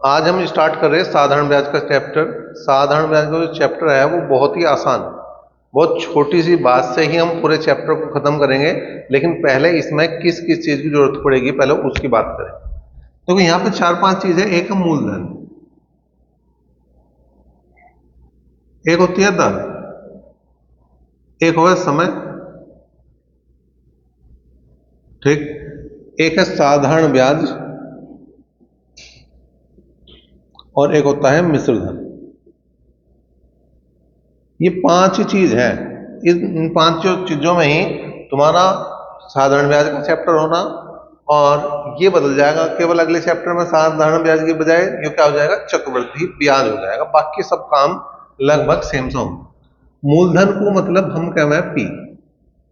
आज हम स्टार्ट कर रहे हैं साधारण ब्याज का चैप्टर। साधारण ब्याज का जो चैप्टर है वो बहुत ही आसान, बहुत छोटी सी बात से ही हम पूरे चैप्टर को खत्म करेंगे। लेकिन पहले इसमें किस किस चीज की जरूरत पड़ेगी पहले उसकी बात करें। तो यहाँ पे चार पांच चीजें, एक है मूलधन, एक होती है दर, एक होगा समय, ठीक, एक है साधारण ब्याज और एक होता है मिश्र धन। ये पांच चीज है। इन पांचों चीजों में ही तुम्हारा साधारण ब्याज का चैप्टर होना, और ये बदल जाएगा केवल अगले चैप्टर में साधारण ब्याज की बजाय ये क्या हो जाएगा, चक्रवृद्धि ब्याज हो जाएगा। बाकी सब काम लगभग सेम सेम। मूलधन को मतलब हम क्या है, पी,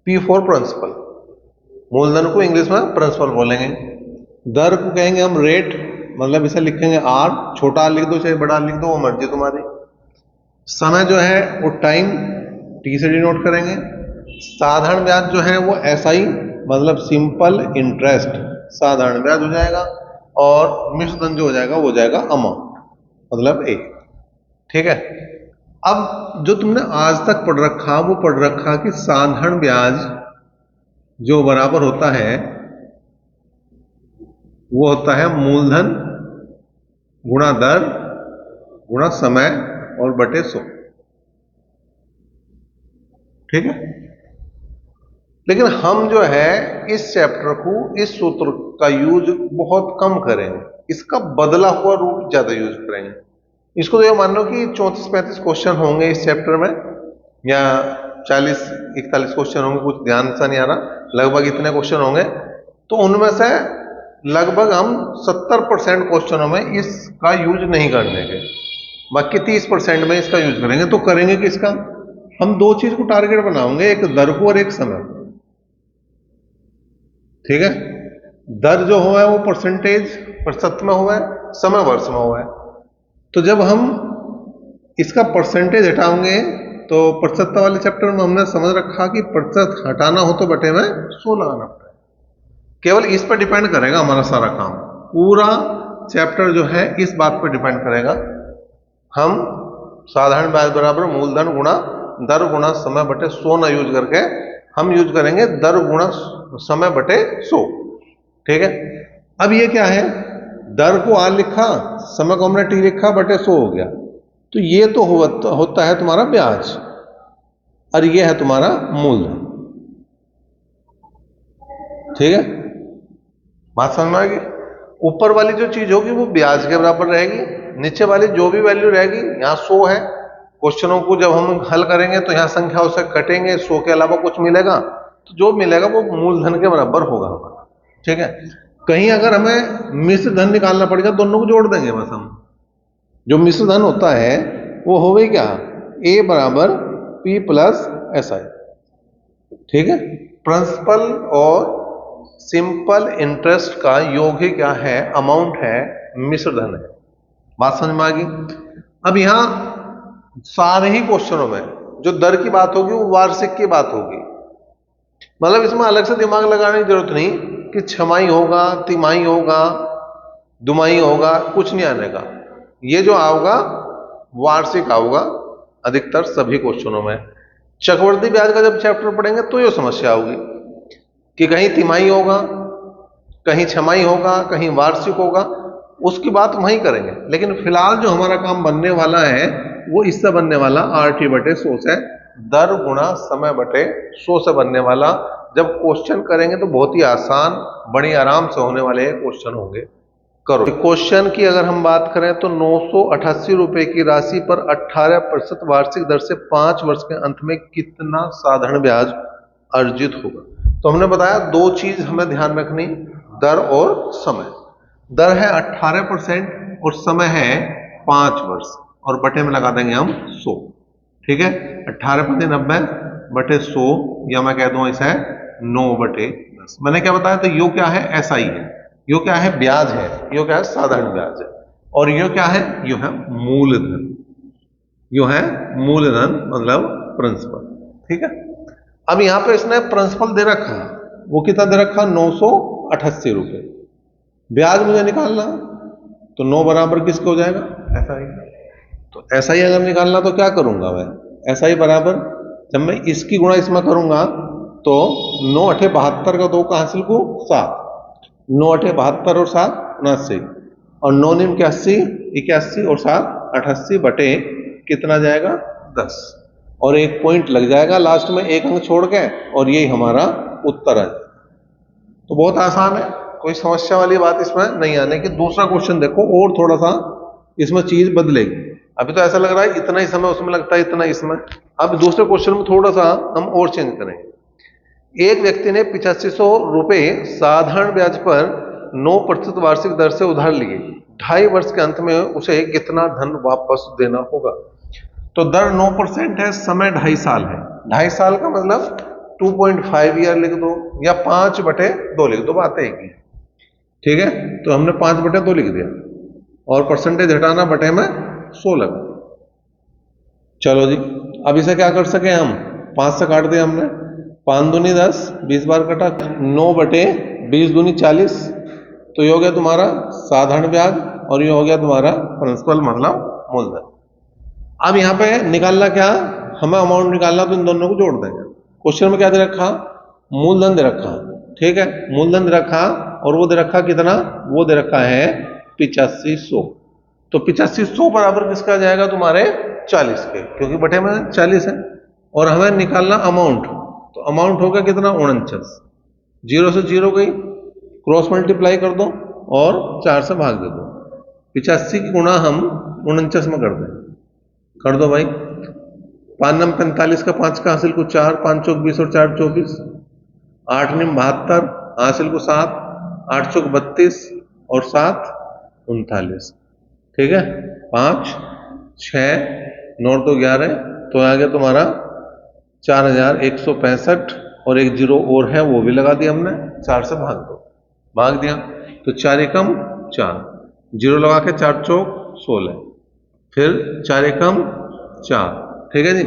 पी फॉर प्रिंसिपल। मूलधन को इंग्लिश में प्रिंसिपल बोलेंगे। दर को कहेंगे हम रेट, मतलब इसे लिखेंगे आर, छोटा लिख दो चाहे बड़ा लिख दो, वो मर्जी तुम्हारी। समय जो है वो टाइम, टी से डिनोट करेंगे। साधारण ब्याज जो है वो एसआई, मतलब सिंपल इंटरेस्ट, साधारण ब्याज हो जाएगा। और मिश्र धन जो हो जाएगा वो हो जाएगा अमाउंट, मतलब ए। ठीक है। अब जो तुमने आज तक पढ़ रखा वो पढ़ रखा कि साधारण ब्याज जो बराबर होता है वो होता है मूलधन गुणा दर गुणा समय और बटे 100। ठीक है। लेकिन हम जो है इस चैप्टर को, इस सूत्र का यूज बहुत कम करेंगे, इसका बदला हुआ रूप ज्यादा यूज करेंगे। इसको तो ये मान लो कि 34-35 क्वेश्चन होंगे इस चैप्टर में, या 40-41 क्वेश्चन होंगे, कुछ ध्यान सा नहीं आ रहा, लगभग इतने क्वेश्चन होंगे। तो उनमें से लगभग हम 70% क्वेश्चनों में इसका यूज नहीं करने के, बाकी 30% में इसका यूज करेंगे। तो करेंगे कि इसका हम दो चीज को टारगेट बनाएंगे, एक दर को और एक समय। ठीक है। दर जो हुआ है वो परसेंटेज, प्रतिशत में हुआ है, समय वर्ष में हुआ है। तो जब हम इसका परसेंटेज हटाएंगे तो प्रतिशत वाले चैप्टर में हमने समझ रखा कि प्रतिशत हटाना हो तो बटे में 100 लगाना पड़ेगा। केवल इस पर डिपेंड करेगा हमारा सारा काम, पूरा चैप्टर जो है इस बात पर डिपेंड करेगा। हम साधारण ब्याज बराबर मूलधन गुणा दर गुणा समय बटे 100 ना यूज करके हम यूज करेंगे दर गुणा समय बटे 100। ठीक है। अब ये क्या है, दर को आर लिखा, समय को हमने टी लिखा, बटे 100 हो गया। तो ये तो होता है तुम्हारा ब्याज और ये है तुम्हारा मूलधन। ठीक है, बात समझ में आएगी। ऊपर वाली जो चीज होगी वो ब्याज के बराबर रहेगी, नीचे वाली जो भी वैल्यू रहेगी, यहाँ 100 है, क्वेश्चनों को जब हम हल करेंगे तो यहाँ संख्या से कटेंगे, 100 के अलावा कुछ मिलेगा, तो जो मिलेगा वो मूलधन के बराबर होगा हमारा। ठीक है। कहीं अगर हमें मिश्र धन निकालना पड़ेगा, दोनों को जोड़ देंगे बस हम। जो मिश्र धन होता है वो हो गई क्या, ए बराबर पी प्लस एस आई। ठीक है। प्रिंसिपल और सिंपल इंटरेस्ट का योग ही क्या है, अमाउंट है, मिश्र धन है। बात समझ में आ गई। अब यहां सारे ही क्वेश्चनों में जो दर की बात होगी वो वार्षिक की बात होगी, मतलब इसमें अलग से दिमाग लगाने की जरूरत नहीं कि छमाही होगा, तिमाही होगा, दुमाही होगा, कुछ नहीं आने का। ये जो आओगा वार्षिक आओगा अधिकतर सभी क्वेश्चनों में। चक्रवृद्धि ब्याज का जब चैप्टर पढ़ेंगे तो ये समस्या होगी कि कहीं तिमाही होगा, कहीं छमाही होगा, कहीं वार्षिक होगा, उसकी बात वहीं करेंगे। लेकिन फिलहाल जो हमारा काम बनने वाला है वो इससे बनने वाला आरटी बटे 100 से, दर गुणा समय बटे 100 से बनने वाला। जब क्वेश्चन करेंगे तो बहुत ही आसान, बड़ी आराम से होने वाले क्वेश्चन होंगे। करो क्वेश्चन की अगर हम बात करें तो 988 रुपए की राशि पर 18% वार्षिक दर से 5 वर्ष के अंत में कितना साधारण ब्याज अर्जित होगा। तो हमने बताया दो चीज हमें ध्यान रखनी, दर और समय। दर है 18% और समय है 5 वर्ष, और बटे में लगा देंगे हम 100। ठीक है। 18×90 बटे 100, या मैं कह दूं ऐसा है 9/10। मैंने क्या बताया, तो यो क्या है, ऐसा ही है। यो क्या है, ब्याज है। यो क्या है, साधारण ब्याज है। और यो क्या है, यो है मूलधन। यो है मूलधन मतलब प्रिंसिपल। ठीक है। अब यहां पे इसने प्रिंसिपल दे रखा, वो कितना दे रखा, 988 रुपए। ब्याज मुझे निकालना, तो 9 बराबर किसके हो जाएगा, ऐसा ही। तो ऐसा ही अगर निकालना तो क्या करूंगा मैं, ऐसा ही बराबर जब मैं इसकी गुणा इसमें करूंगा तो 9 अठे 72 का 2 का हासिल को 7, 9 अठे 72 और 7 79, और 9 निम 81, 81 और 7 88 बटे कितना जाएगा 10, और एक पॉइंट लग जाएगा लास्ट में एक अंक छोड़ के, और यही हमारा उत्तर है। तो बहुत आसान है, कोई समस्या वाली बात इसमें नहीं आने की। दूसरा क्वेश्चन देखो और थोड़ा सा इसमें चीज बदलेगी। अभी तो ऐसा लग रहा है इतना ही समय उसमें लगता है इतना इसमें, अब दूसरे क्वेश्चन में थोड़ा सा हम और चेंज करेंगे। एक व्यक्ति ने 8500 रुपए साधारण ब्याज पर 9% वार्षिक दर से उधार लिए, 2.5 वर्ष के अंत में उसे कितना धन वापस देना होगा। तो दर 9% है, समय 2.5 साल है, 2.5 साल का मतलब 2.5 ईयर लिख दो, या 5/2 लिख दो, बात है एक ही। ठीक है, तो हमने 5/2 लिख दिया, और परसेंटेज हटाना बटे में 100 लगा दिया। चलो जी, अब इसे क्या कर सके हम, 5 से काट दिया हमने, 5 दूनी 10, 20 बार कटा, 9/20 दूनी 40, तो ये हो गया तुम्हारा साधारण ब्याज, और ये हो गया तुम्हारा प्रिंसिपल मतलब मूलधन। अब यहाँ पे निकालना क्या, हमें अमाउंट निकालना, तो इन दोनों को जोड़ देंगे। क्वेश्चन में क्या दे रखा, मूलधन दे रखा, ठीक है, मूलधन दे रखा, और वो दे रखा कितना, वो दे रखा है 8500। तो 8500 बराबर किसका जाएगा तुम्हारे 40 के, क्योंकि बटे में 40 है, और हमें निकालना अमाउंट, तो अमाउंट होगा कितना 49, 0 से 0 गई, क्रॉस मल्टीप्लाई कर दो और 4 से भाग दे दो, 85 की गुणा हम 49 में कर दें, कर दो भाई। 5 नम 45 का 5 का हासिल को 4, 5 चौक 20 और 4 24, 8 निम 72 हासिल को 7, 8 चौक 32 और 7 39, ठीक है, 5 6 9 तो 11, तो आ गया तुम्हारा 4165, और एक 0 और है वो भी लगा दिया हमने, 4 से भाग दो, भाग दिया, तो 4 एकम 4, 0 लगा के 4 चौक 16, फिर 4 एकम 4, ठीक है जी,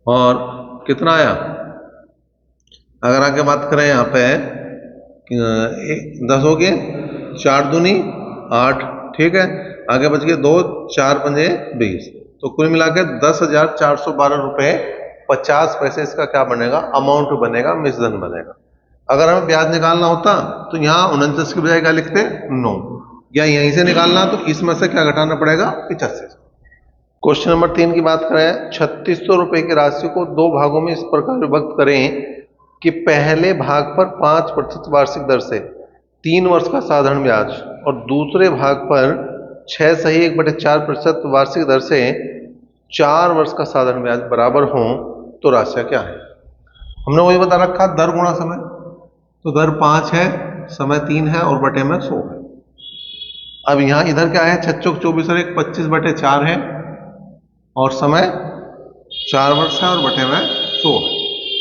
और कितना आया, अगर आगे बात करें यहाँ पे 10 हो गए, 4 दूनी 8, ठीक है, आगे बच गए 2, 4 पंजे 20, तो कुल मिला के 10,412 रुपए 50 पैसे इसका क्या बनेगा, अमाउंट बनेगा, मिश्रधन बनेगा। अगर हमें ब्याज निकालना होता तो यहाँ 49 की बजाय क्या लिखते 9, या यहीं से निकालना तो इसमें से क्या घटाना पड़ेगा 85। क्वेश्चन नंबर 3 की बात करें, 3600 रुपए की राशि को 2 भागों में इस प्रकार विभक्त करें कि पहले भाग पर 5% वार्षिक दर से 3 वर्ष का साधारण ब्याज, और दूसरे भाग पर 6 सही 1/4% वार्षिक दर से 4 वर्ष का साधारण ब्याज बराबर हो, तो राशि क्या है। हमने वही बता रखा, दर गुणा समय, तो दर 5 है, समय 3 है, और बटे में 100 है। अब यहाँ इधर क्या है, 6 चौक 24 और 1 25/4 है, और समय 4 वर्ष है, और बटे में 100 है।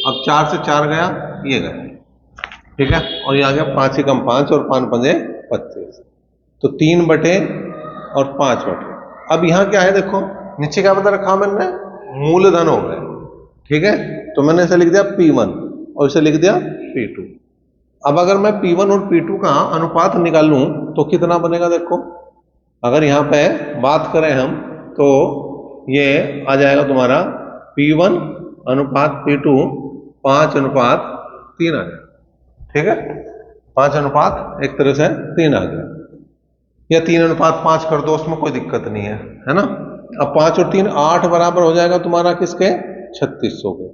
अब 4 से 4 गया, ये गया, ठीक है, और ये आ गया 5 एकम 5 और 5 पंजे 25, तो 3 बटे और 5 बटे। अब यहाँ क्या है देखो, नीचे क्या बता रखा मैंने, मूलधन हो गए, ठीक है, तो मैंने इसे लिख दिया P1 और इसे लिख दिया P2। अब अगर मैं P1 और P2 का अनुपात निकालूं तो कितना बनेगा, देखो अगर यहाँ पे बात करें हम तो ये आ जाएगा तुम्हारा P1 अनुपात P2 5:3 आ गया, ठीक है, 5:, एक तरह से 3 आ गया, या 3:5 कर दो, उसमें कोई दिक्कत नहीं है ना। अब 5 और 3 8 बराबर हो जाएगा तुम्हारा किसके, 3600 के।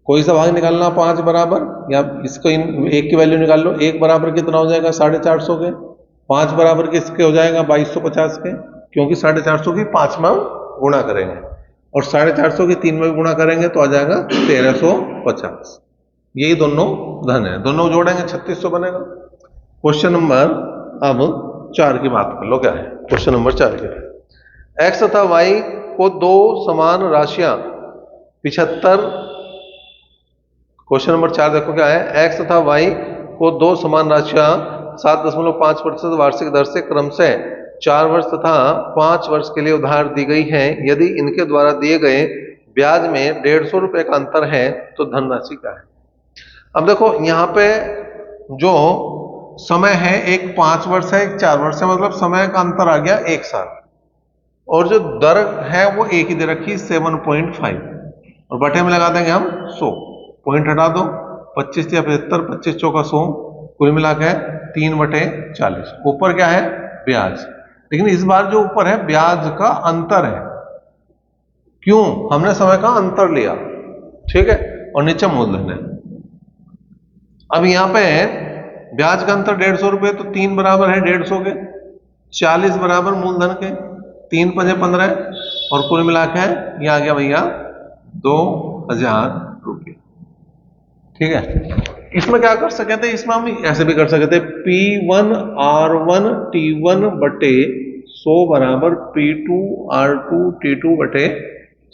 कोई सा भाग निकालना 5 बराबर, या इसको एक की वैल्यू निकाल लो, 1 बराबर कितना हो जाएगा 450 के, 5 बराबर किसके हो जाएगा 2250 के, क्योंकि 450 की 5 में गुणा करेंगे, और 450 की 3 में गुणा करेंगे तो आ जाएगा 1350। यही दोनों धन है, दोनों जोड़ेंगे 3600 बनेगा। क्वेश्चन नंबर अब 4 की बात कर लो, क्या है क्वेश्चन नंबर 4 क्या है। एक्स तथा वाई को 2 समान राशियां 75, क्वेश्चन नंबर 4 देखो क्या है, एक्स तथा वाई को 2 समान राशियां 7.5% वार्षिक दर से क्रमशः 4 वर्ष तथा 5 वर्ष के लिए उधार दी गई है। यदि इनके द्वारा दिए गए ब्याज में 150 रुपए का अंतर है तो धनराशि क्या है। अब देखो यहाँ पे जो समय है, एक 5 वर्ष है, एक 4 वर्ष है, मतलब समय का अंतर आ गया 1 साल। और जो दर है वो एक ही दे रखी 7.5, और बटे में लगा देंगे हम 100, पॉइंट हटा दो, 25 या 75, 25 चौका 100, कुल मिला के 3/40। ऊपर क्या है? ब्याज। लेकिन इस बार जो ऊपर है ब्याज का अंतर है। क्यों? हमने समय का अंतर लिया, ठीक है, और नीचे मूलधन है। अब यहां पे ब्याज का अंतर 150 रुपए, तो 3 बराबर है 150 के, 40 बराबर मूलधन के, 3 पंजे 15, और कुल मिला के ये आ गया भैया 2000 रुपये। ठीक है, इसमें क्या कर सकते थे? इसमें हम ऐसे भी कर सकते थे, P1 R1 T1 बटे 100 बराबर P2 R2 T2 बटे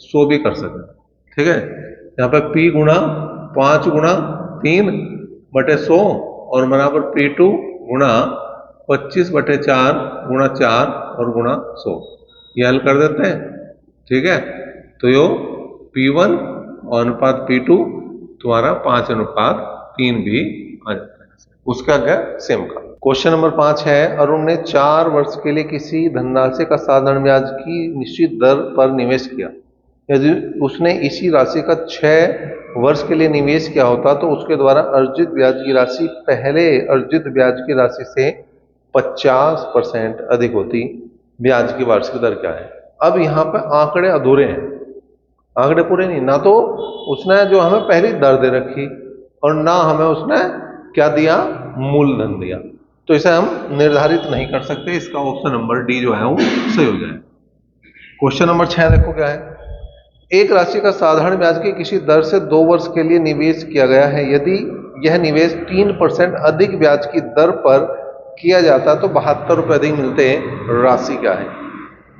100 भी कर सकते हैं। ठीक है, यहाँ पे P गुणा 5 गुणा 3 बटे 100 और बराबर P2 गुणा 25 बटे 4 गुणा 4 और गुणा 100, ये हल कर देते हैं। ठीक है, तो यो P1 और अनुपात P2 तुम्हारा 5:3 भी आ जाता है। उसका क्या? सेम का। क्वेश्चन नंबर 5 है, अरुण ने 4 वर्ष के लिए किसी धनराशि का साधारण ब्याज की निश्चित दर पर निवेश किया। यदि उसने इसी राशि का 6 वर्ष के लिए निवेश किया होता तो उसके द्वारा अर्जित ब्याज की राशि पहले अर्जित ब्याज की राशि से 50% अधिक होती। ब्याज की वार्षिक दर क्या है? अब यहाँ पे आंकड़े अधूरे हैं, आंकड़े पूरे नहीं। ना तो उसने जो हमें पहली दर दे रखी और ना हमें उसने क्या दिया? मूलधन दिया। तो इसे हम निर्धारित नहीं कर सकते। इसका ऑप्शन नंबर डी जो है वो सही हो जाए। क्वेश्चन नंबर 6 देखो क्या है। एक राशि का साधारण ब्याज की किसी दर से 2 वर्ष के लिए निवेश किया गया है। यदि यह निवेश 3% अधिक ब्याज की दर पर किया जाता तो 72 रुपये अधिक मिलते। राशि क्या है?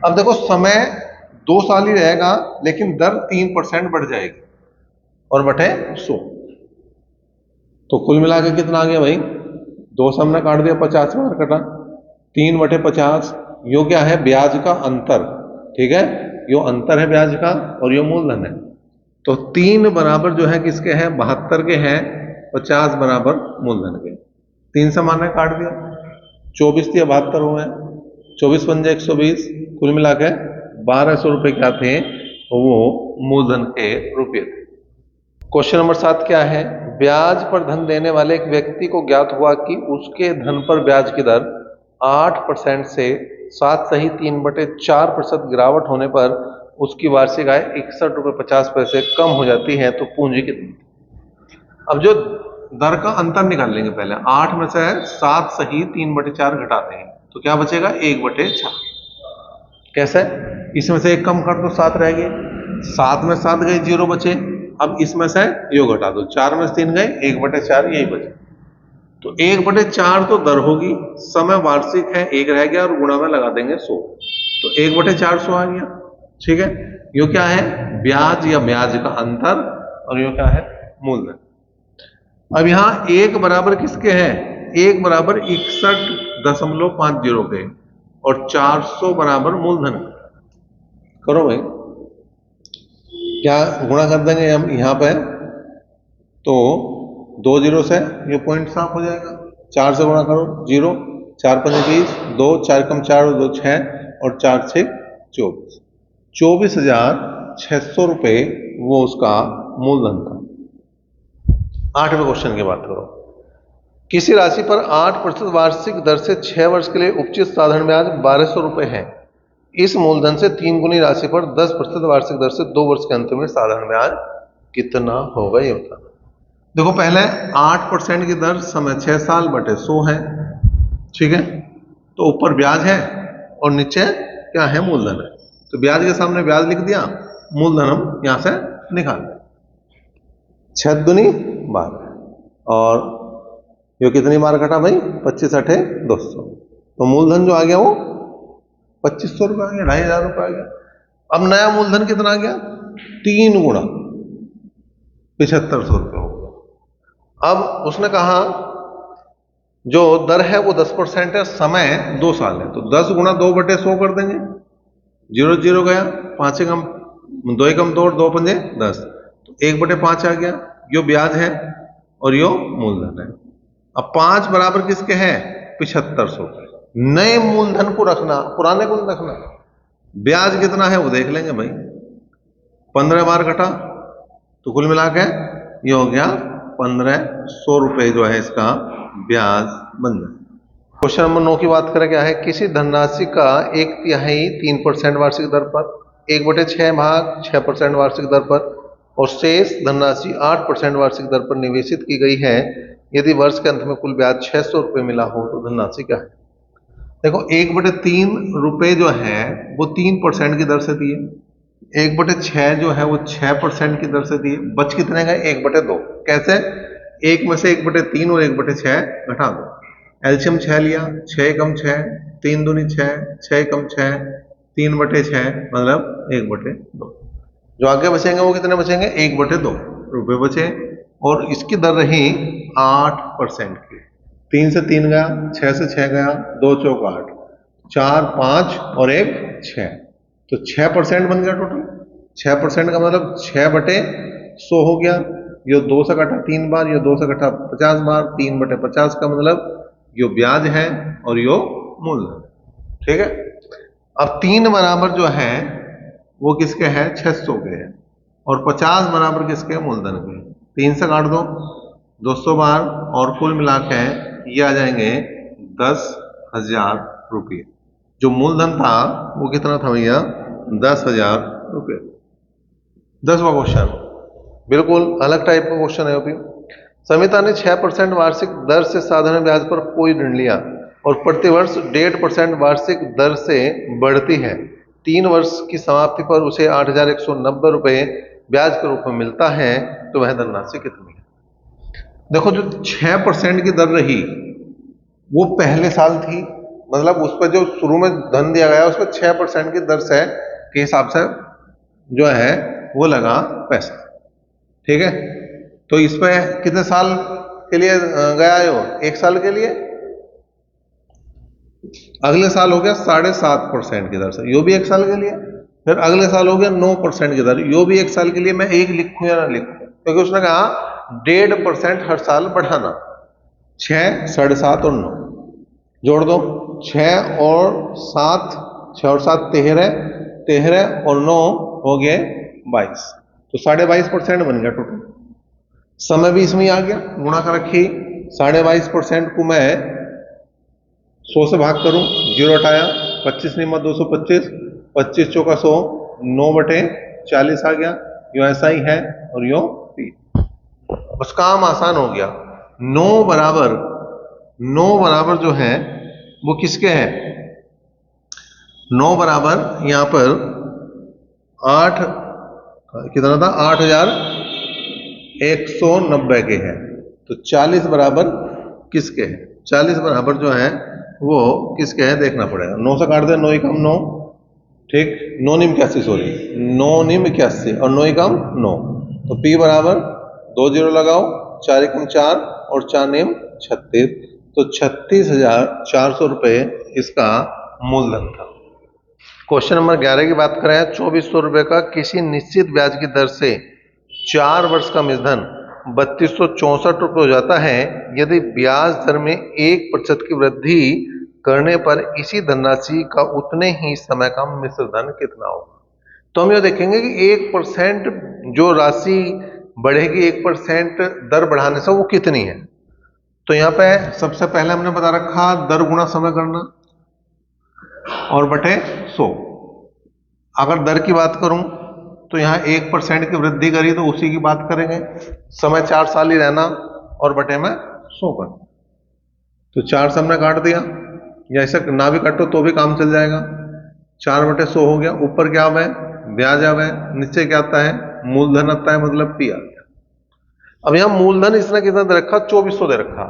अब देखो, समय 2 साल ही रहेगा लेकिन दर 3% बढ़ जाएगी और बटे 100, तो कुल मिला के कितना आ गया भाई? 2 से हमने काट दिया, 50 बार कटा, 3/50। यो क्या है? ब्याज का अंतर। ठीक है, यो अंतर है ब्याज का और यो मूलधन है। तो 3 बराबर जो है किसके हैं? 72 के हैं, 50 बराबर मूलधन के। 3 से माने काट दिया, 24 या 72 हुए, 24 पंजे 120, कुल मिला के 1200 रुपये क्या थे? वो मूलधन के रुपये थे। क्वेश्चन नंबर 7 क्या है? ब्याज पर धन देने वाले एक व्यक्ति को ज्ञात हुआ कि उसके धन पर ब्याज की दर 8% से 7 सही 3/4% गिरावट होने पर उसकी वार्षिक आय 61 रुपये 50 पैसे कम हो जाती है, तो पूंजी कितनी? अब जो दर का अंतर निकाल लेंगे पहले। 8 में से 7 सही 3/4 घटाते हैं तो क्या बचेगा? 1/4। कैसे? इसमें से 1 कम कर दो, 7 रह गए, 7 में 7 गए, 0 बचे। अब इसमें से यो घटा दो, 4 में से 3 गए, 1/4 यही बचे। तो 1/4 तो दर होगी, समय वार्षिक है, 1 रह गया और गुणा में लगा देंगे 100, तो 1/400 आ गया। ठीक है, यो क्या है? ब्याज या ब्याज का अंतर, और यो क्या है? मूलधन। अब यहां 1 बराबर किसके है? 1 बराबर 61.50 के और 400 बराबर मूलधन। करो भाई, क्या गुणा कर देंगे हम यहाँ पे? तो 2 0 से ये पॉइंट साफ हो जाएगा। 4 से गुणा करो, 0, 4 पंजे 20, 2 4 कम 4 और 2 6 और 4 6 24, 24,600 रुपये वो उसका मूलधन था। 8वें क्वेश्चन की बात करो। किसी राशि पर 8% वार्षिक दर से 6 वर्ष के लिए उपचित साधारण ब्याज 1200 रुपये है। इस मूलधन से 3 गुनी राशि पर 10% वार्षिक दर से 2 वर्ष के अंत में साधारण ब्याज कितना होगा, ये बताना। देखो, पहले 8% की दर समय 6 साल बटे 100 है। ठीक है, तो ऊपर ब्याज है और नीचे क्या है? मूलधन है। तो ब्याज के सामने ब्याज लिख दिया, मूलधन हम यहां से निकाल दें। 6 दूनी 12 और ये कितनी बार कटा भाई? 25 8 200, तो मूलधन जो आ गया वो 2500 रुपये आ गया, 2500 रुपये आ गया। अब नया मूलधन कितना आ गया? 3 गुणा 7500 रुपये हो गया। अब उसने कहा जो दर है वो 10% है, समय 2 साल है, तो 10 गुणा 2/100 कर देंगे। 0 0 गया, 5 कम 2 कम 2 और 2 पंजे 10, तो 1/5 आ गया। यो ब्याज है और यो मूलधन है। अब 5 बराबर किसके हैं? 7500 के। नए मूलधन को रखना, पुराने को नहीं रखना। ब्याज कितना है वो देख लेंगे भाई, 15 बार कटा तो कुल मिला के ये हो गया 1500 रुपए जो है इसका ब्याज बन जाए। क्वेश्चन नंबर 9 की बात करें, क्या है? किसी धनराशि का 1/3 3% वार्षिक दर पर, 1/6 भाग 6% वार्षिक दर पर और शेष धनराशि 8% वार्षिक दर पर निवेशित की गई है। यदि वर्ष के अंत में कुल ब्याज 600 रुपये मिला हो तो धनराशि क्या है? देखो 1/3 रुपए जो है वो 3% की दर से दिए, 1/6 जो है वो 6% की दर से दिए, बच कितने गए? 1/2। कैसे? एक में से 1/3 और 1/6 घटा दो, एलसीएम 6 लिया, 6 कम 6, 3 दूनी 6, 6 कम 6, 3/6 मतलब 1/2। जो आगे बचेंगे वो कितने बचेंगे? 1/2 रुपए बचे और इसकी दर रही 8% की। 3 से 3 गया, 6 से 6 गया, 2 चौक 8, 4 5 और 1 6, तो 6% बन गया टोटल। 6% का मतलब 6/100 हो गया। ये 2 से कटा 3 बार, ये 2 से कटा 50 बार, 3/50 का मतलब यो ब्याज है और यो मूलधन। ठीक है। अब 3 बराबर जो है वो किसके हैं? 600 के हैं और 50 बराबर किसके? मूलधन के। 3 से काट दो 200 बार और कुल मिला के ये आ जाएंगे 10,000 रुपये। जो मूलधन था वो कितना था भैया? 10,000 रुपये। 10वां क्वेश्चन बिल्कुल अलग टाइप का क्वेश्चन है अभी। समिता ने 6% वार्षिक दर से साधारण ब्याज पर कोई ऋण लिया और प्रतिवर्ष 1.5% वार्षिक दर से बढ़ती है। 3 वर्ष की समाप्ति पर उसे 8,190 रुपये ब्याज के रूप में मिलता है, तो वह धनराशि कितनी है? देखो जो 6% की दर रही वो पहले साल थी, मतलब उस पर जो शुरू में धन दिया गया उस पर 6% की दर से के हिसाब से जो है वो लगा पैसा। ठीक है। तो इस पे कितने साल के लिए गया है वो? 1 साल के लिए। अगले साल हो गया 7.5% की दर से, यो भी 1 साल के लिए। फिर अगले साल हो गया 9% की दर, यो भी 1 साल के लिए। मैं 1 लिखूं या ना लिखूं, क्योंकि उसने कहा 1.5% हर साल बढ़ाना। 6, 7.5 और 9 जोड़ दो, 6 और 7, 6 और 7 13, 13 और 9 हो गए 22, तो 22.5% बन गया टोटल। समय भी इसमें आ गया, गुणा कर रखी। 22.5% को मैं 100 से भाग करूं, 0 हटाया, 25 नियम 225, 25 चौका 100, 9/40 आ गया। यो ऐसा ही है और यो पी। बस काम आसान हो गया। 9 बराबर जो है वो किसके हैं? 9 बराबर यहां पर 8 कितना था? 8,190 के हैं। तो 40 बराबर किसके हैं? 40 बराबर जो है वो किसके हैं देखना पड़ेगा। 9 से काट दे, 9 कम 9, ठीक, 9 निम 81, सॉरी 9 निम 81 और 9 कम 9, तो P बराबर 2 0 लगाओ, 4 कम 4 और 4 निम 36, तो 36,400 रुपये इसका मूलधन था। क्वेश्चन नंबर 11 की बात करें, 2400 रुपये का किसी निश्चित ब्याज की दर से 4 वर्ष का मूलधन 3264 रुपये हो जाता है। यदि ब्याज दर में 1% की वृद्धि करने पर इसी धनराशि का उतने ही समय का मिश्र धन कितना होगा? तो हम ये देखेंगे कि 1% जो राशि बढ़ेगी 1% दर बढ़ाने से वो कितनी है। तो यहाँ पे सबसे पहले हमने बता रखा दर गुणा समय करना और बटे 100। अगर दर की बात करूं तो यहाँ 1% की वृद्धि करी तो उसी की बात करेंगे। समय 4 साल ही रहना और बटे में 100 करना, तो 4 से हमने काट दिया, या ऐसा ना भी काटो तो भी काम चल जाएगा। 4/100 हो गया। ऊपर क्या है? ब्याज आवे, नीचे क्या आता है? मूलधन आता है, मतलब P आ गया। अब यहाँ मूलधन इसने कितना दे रखा? 2400 दे रखा।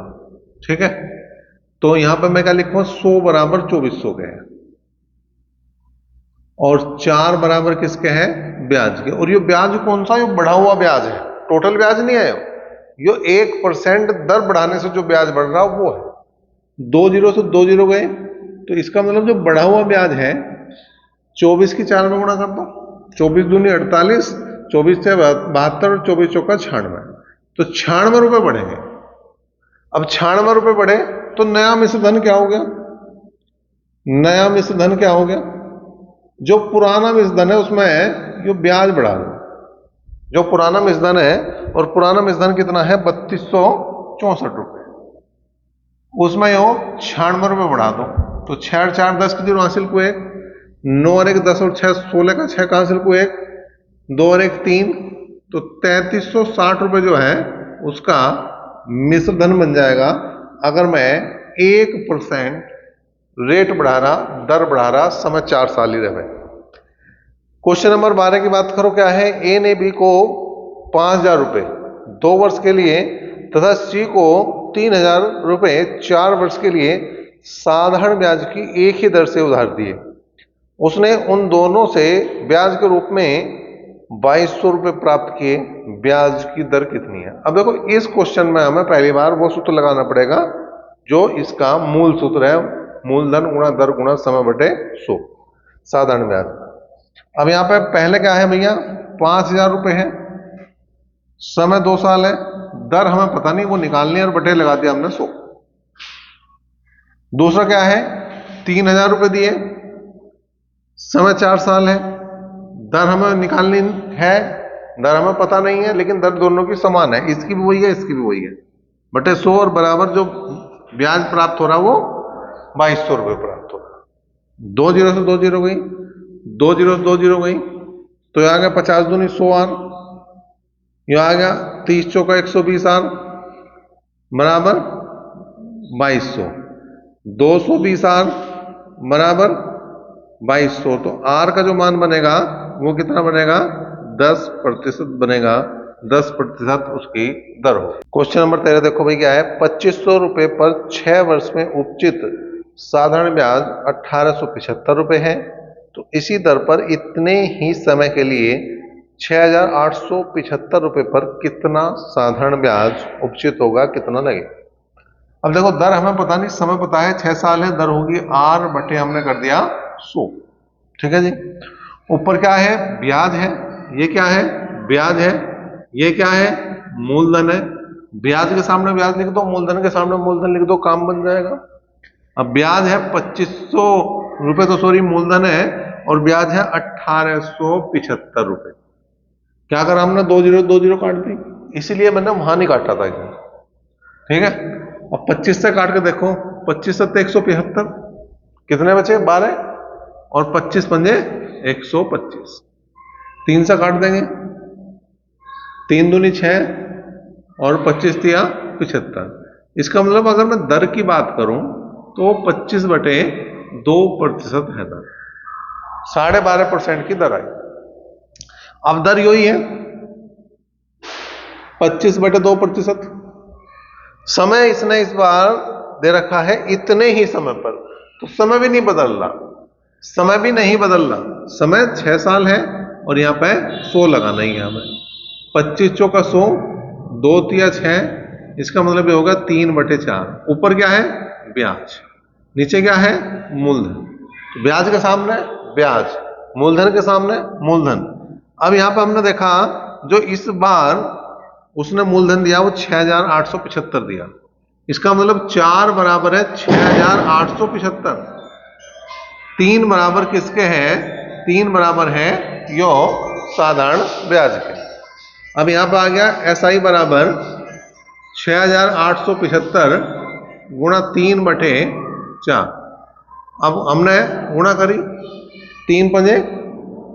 ठीक है, तो यहां पर मैं क्या लिखूंगा? 100 बराबर 2400 के हैं और 4 बराबर किसके हैं? ब्याज के। और ये ब्याज कौन सा? ये बढ़ा हुआ ब्याज है, टोटल ब्याज नहीं है ये 1% दर बढ़ाने से जो ब्याज बढ़ रहा है वो है। 2 0 से 2 0 गए, तो इसका मतलब जो बढ़ा हुआ ब्याज है 24 की 4 में गुणा कर दो, 24 दूनी 48, 24 से 72 और 24 चौका 96, तो 96 रुपये बढ़ेंगे। अब 96 रुपये बढ़े तो नया मिश्र धन क्या हो गया? नया मिश्र धन क्या हो गया? जो पुराना मिश्र धन है उसमें जो ब्याज बढ़ा दो। जो पुराना मिश्र धन है, और पुराना मिश्र धन कितना है? 3264 रुपये। उसमें यो 96 रुपये बढ़ा दो तो 6 और 4 10 की 0 हासिल को 1, 9 और 1 10 और 6 16 का 6 का हासिल को 1, 2 और 1 3, तो 3360 रुपये जो है उसका मिश्र धन बन जाएगा। अगर मैं 1% रेट बढ़ा रहा, दर बढ़ा रहा, समय 4 साल ही रहे। क्वेश्चन नंबर 12 की बात करो, क्या है? ए ने बी को 5000 रुपये 2 वर्ष के लिए तथा सी को 3000 रुपये 4 वर्ष के लिए साधारण ब्याज की एक ही दर से उधार दिए। उसने उन दोनों से ब्याज के रूप में 2200 रुपये प्राप्त किए। ब्याज की दर कितनी है? अब देखो, इस क्वेश्चन में हमें पहली बार वो सूत्र लगाना पड़ेगा जो इसका मूल सूत्र है, मूलधन गुणा दर गुणा समय बटे 100, साधारण ब्याज। अब यहां पे पहले क्या है भैया? 5000 रुपये है, समय 2 साल है, दर हमें पता नहीं, वो निकालनी है और बटे लगा दिया हमने 100। दूसरा क्या है? 3000 रुपये दिए, समय 4 साल है, दर हमें निकालनी है, दर हमें पता नहीं है, लेकिन दर दोनों की समान है, इसकी भी वही है इसकी भी वही है, बटे 100 और बराबर जो ब्याज प्राप्त हो रहा वो 2200 रुपये प्राप्त हो रहा। 2 जीरो से 2 जीरो गई, 2 जीरो से 2 जीरो गई, तो यह आ गया 50 दूनी 100 आर, यह आ गया 30 चौका 120 आर बराबर 2200, 220 आर बराबर 2200। तो आर का जो मान बनेगा वो कितना बनेगा? 10% बनेगा, 10% उसकी दर हो। क्वेश्चन नंबर 13 देखो भाई, क्या है? 2500 रुपये पर 6 वर्ष में उपचित साधारण ब्याज 1875 रुपये है। तो इसी दर पर इतने ही समय के लिए 6875 रुपये पर कितना साधारण ब्याज उपचित होगा, कितना लगेगा? अब देखो, दर हमें पता नहीं, समय पता है 6 साल है, दर होगी आर बटे हमने कर दिया 100। ठीक है जी। ऊपर क्या है? ब्याज है, ये क्या है? ब्याज है, ये क्या है? मूलधन है। ब्याज के सामने ब्याज लिख दो, मूलधन के सामने मूलधन लिख दो, काम बन जाएगा। अब ब्याज है 2500 रुपये, तो सॉरी मूलधन है, और ब्याज है 1875 रुपये। क्या करा हमने? 2 जीरो काट दी, इसीलिए मैंने वहां नहीं काटा था इसे। ठीक है। अब 25 से काट के देखो, 25 से 175, कितने बचे? 12, और 25 पंजे 125, 3 से काट देंगे, 3 दूनी 6 और 25 दिया 75। इसका मतलब अगर मैं दर की बात करूं तो 25 बटे 2% है दर, 12.5% की दर आई। अब दर यही है 25 बटे 2%। समय इसने इस बार दे रखा है इतने ही समय पर, तो समय भी नहीं बदल रहा, समय भी नहीं बदल रहा, समय 6 साल है, और यहां पे 100 लगाना ही है हमें। 25 चौका 100, 2 तिया 6, इसका मतलब ये होगा 3 बटे 4। ऊपर क्या है? ब्याज, नीचे क्या है? मूलधन। तो ब्याज के सामने ब्याज, मूलधन के सामने मूलधन। अब यहां पर हमने देखा जो इस बार उसने मूलधन दिया वो 6875 दिया, इसका मतलब 4 बराबर है 6875, 3 बराबर किसके हैं? 3 बराबर है यो साधारण ब्याज के। अब यहां पर आ गया एसआई बराबर 6875 गुणा 3 बटे 4। अब हमने गुणा करी, 3 पंजे